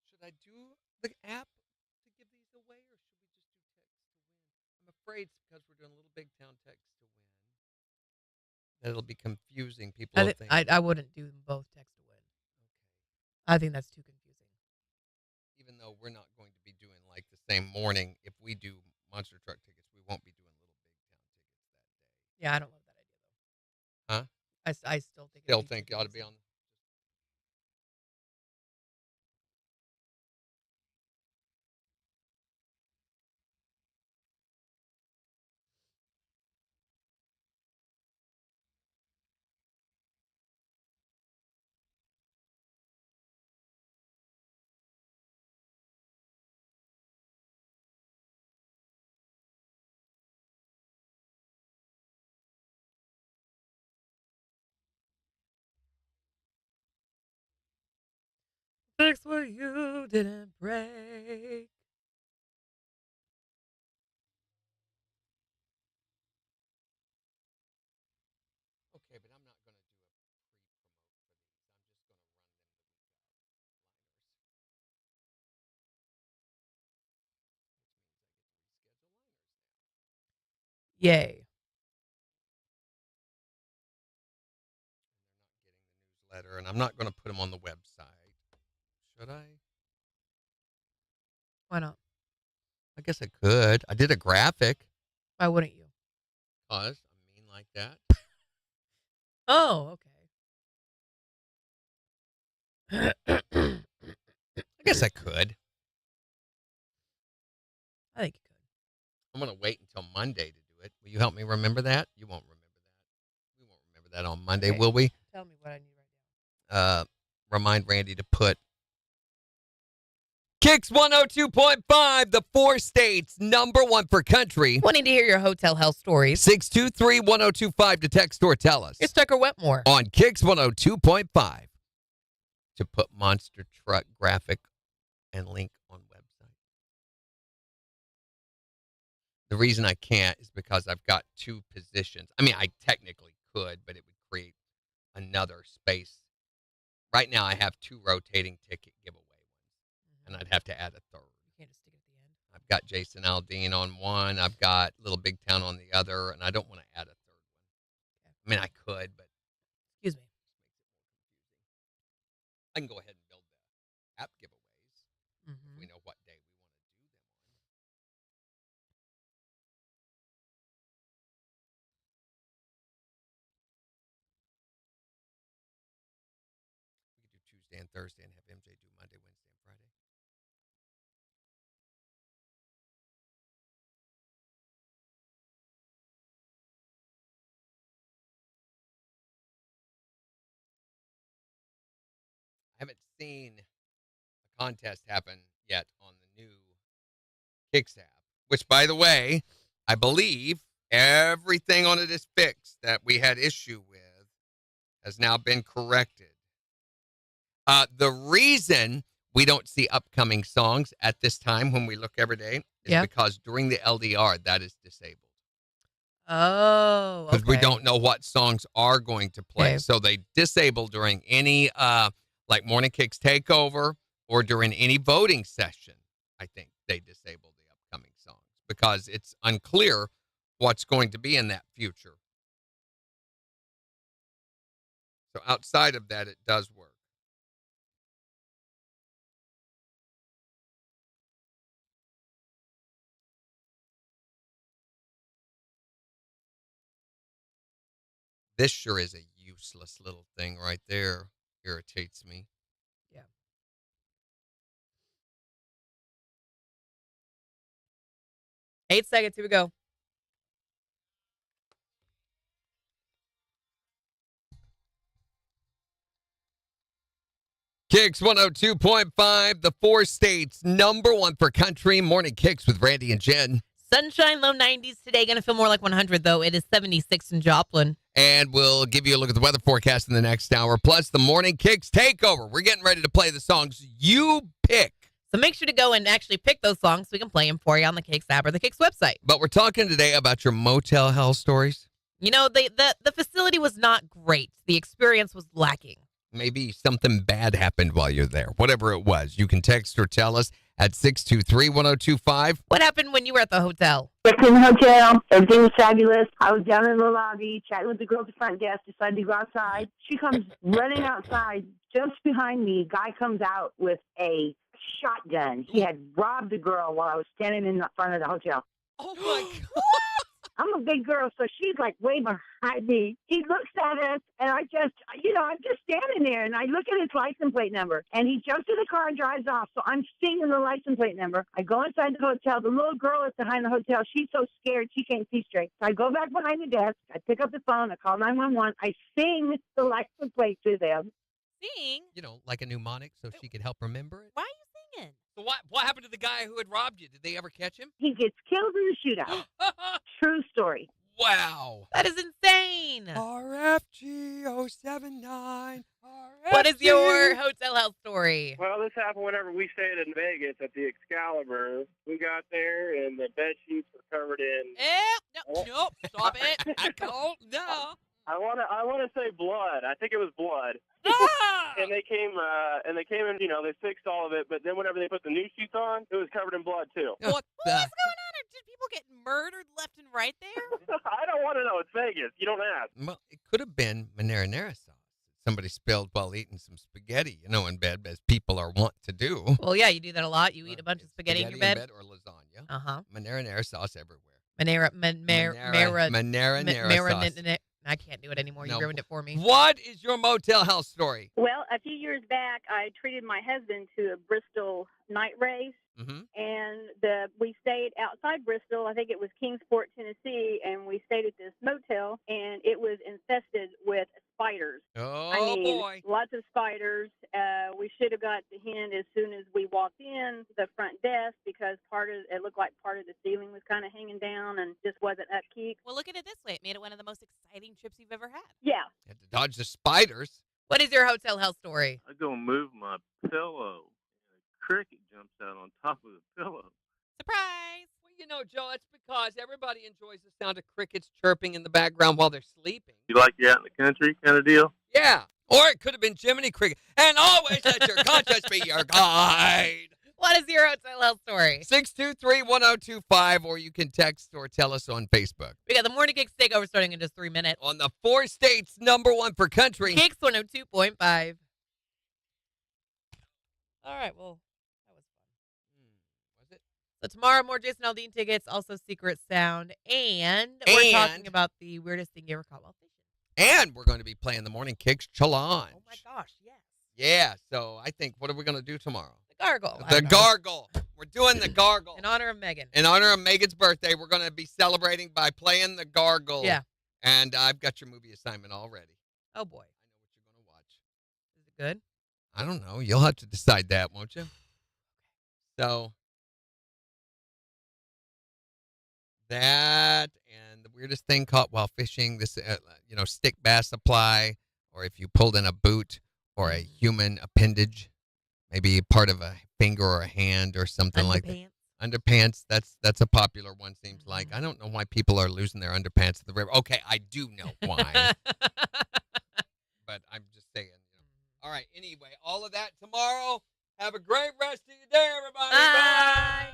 Should I do the app to give these away, or should we just do text to win? I'm afraid because we're doing a little big town text to win, that it'll be confusing. People will think. I wouldn't do them both text to win. I think that's too confusing. Even though we're not going to be doing like the same morning, if we do monster truck tickets, we won't be doing little big town tickets that day. Yeah, I don't love that idea though. Huh? I still think. Still think you ought to be on. Fix what you didn't break. Okay, but I'm not going to do a Yay. letter, and I'm not going to put them on the website. Should I? Why not? I guess I could. I did a graphic. Why wouldn't you? Cause I'm mean like that. Oh, okay. I guess I could. I think you could. I'm going to wait until Monday to do it. Will you help me remember that? You won't remember that. We won't remember that on Monday, Okay. will we? Tell me what I need right now. Remind Randy to put KIX 102.5, the 4 states, #1 for country. Wanting to hear your hotel health stories. 623-1025 to text or tell us. It's Tucker Wetmore. On KIX 102.5 to put monster truck graphic and link on website. The reason I can't is because I've got 2 positions. I mean, I technically could, but it would create another space. Right now, I have 2 rotating ticket giveaway ones, and I'd have to add a third. You can't just stick it at the end. I've got Jason Aldean on one. I've got Little Big Town on the other, and I don't want to add a third one. Okay. I mean, I could, but Excuse me. I can go ahead and build the app giveaways. Mm-hmm. If we know what day we want to do them on. We could do Tuesday and Thursday and have MJ do Monday, Wednesday, and Friday. I haven't seen a contest happen yet on the new KIX app, which, by the way, I believe everything on it is fixed that we had issue with has now been corrected. The reason we don't see upcoming songs at this time when we look every day is because during the LDR, that is disabled. Oh, because we don't know what songs are going to play. Okay. So they disable during any like Morning Kicks Takeover or during any voting session. I think they disable the upcoming songs because it's unclear what's going to be in that future. So outside of that, it does work. This sure is a useless little thing right there. Irritates me. Yeah. Eight seconds. Here we go. KIX 102.5, the 4 states, #1 for country. Morning KIX with Randy and Jen. Sunshine, low 90s today. Going to feel more like 100, though. It is 76 in Joplin. And we'll give you a look at the weather forecast in the next hour. Plus, the Morning KIX Takeover. We're getting ready to play the songs you pick. So make sure to go and actually pick those songs so we can play them for you on the KIX app or the KIX website. But we're talking today about your motel hell stories. You know, the facility was not great. The experience was lacking. Maybe something bad happened while you're there. Whatever it was, you can text or tell us at 623-1025. What happened when you were at the hotel? Checked in the hotel. Everything was fabulous. I was down in the lobby chatting with the girl at the front desk. Decided to go outside. She comes running outside. Just behind me, guy comes out with a shotgun. He had robbed the girl while I was standing in the front of the hotel. Oh, my God. I'm a big girl, so she's like way behind me. He looks at us, and I'm just standing there, and I look at his license plate number, and he jumps in the car and drives off. So I'm seeing the license plate number. I go inside the hotel. The little girl is behind the hotel. She's so scared she can't see straight. So I go back behind the desk. I pick up the phone. I call 911. I sing the license plate to them. Sing? You know, like a mnemonic so she could help remember it. Why are you singing? So what happened to the guy who had robbed you? Did they ever catch him? He gets killed in the shootout. True story. Wow. That is insane. RFG 079. What is your hotel health story? Well, this happened whenever we stayed in Vegas at the Excalibur. We got there, and the bed sheets were covered in... Nope, stop it. No. I want to say blood. I think it was blood. And they came and you know, they fixed all of it, but then whenever they put the new sheets on, it was covered in blood too. What is going on? Did people get murdered left and right there? I don't want to know. It's Vegas. You don't ask. Well, it could have been marinara sauce. Somebody spilled while eating some spaghetti, in bed, as people are wont to do. Well, yeah, you do that a lot. You eat a bunch of spaghetti in your bed. Or lasagna. Uh-huh. Marinara sauce everywhere. Marinara sauce. I can't do it anymore. You ruined it for me. What is your motel health story? Well, a few years back, I treated my husband to a Bristol night race, and we stayed outside Bristol. I think it was Kingsport, Tennessee, and we stayed at this motel, and it was infested with spiders. Oh, boy. Lots of spiders. We should have got the hint as soon as we walked in the front desk because it looked like part of the ceiling was kind of hanging down and just wasn't upkeep. Well, look at it this way. It made it one of the most exciting trips you've ever had. Yeah. Had to dodge the spiders. What is your hotel health story? I go move my pillow, and a cricket jumps out on top of the pillow. Surprise! Well, Joe, it's because everybody enjoys the sound of crickets chirping in the background while they're sleeping. You like you out in the country kind of deal? Yeah. Or it could have been Jiminy Cricket. And always let your conscience be your guide. What is your hotel health story? 623-1025, or you can text or tell us on Facebook. We got the Morning KIX Takeover starting in just 3 minutes. On the 4 states, #1 for country. KIX 102.5. All right, well, that was fun. Was it? So tomorrow, more Jason Aldean tickets, also Secret Sound, and we're talking about the weirdest thing you ever caught while fishing. And we're going to be playing the Morning KIX Challenge. Oh, my gosh, yes. Yeah, so I think, what are we going to do tomorrow? The gargle. The gargle. We're doing the gargle. In honor of Megan. In honor of Megan's birthday, we're going to be celebrating by playing the gargle. Yeah. And I've got your movie assignment already. Oh, boy. I know what you're going to watch. Is it good? I don't know. You'll have to decide that, won't you? So, that and the weirdest thing caught while fishing, this, stick bass supply, or if you pulled in a boot or a human appendage, maybe part of a finger or a hand or something like that. Underpants, that's a popular one, seems like. I don't know why people are losing their underpants at the river. Okay, I do know why. But I'm just saying. All right, anyway, all of that tomorrow. Have a great rest of your day, everybody. Bye.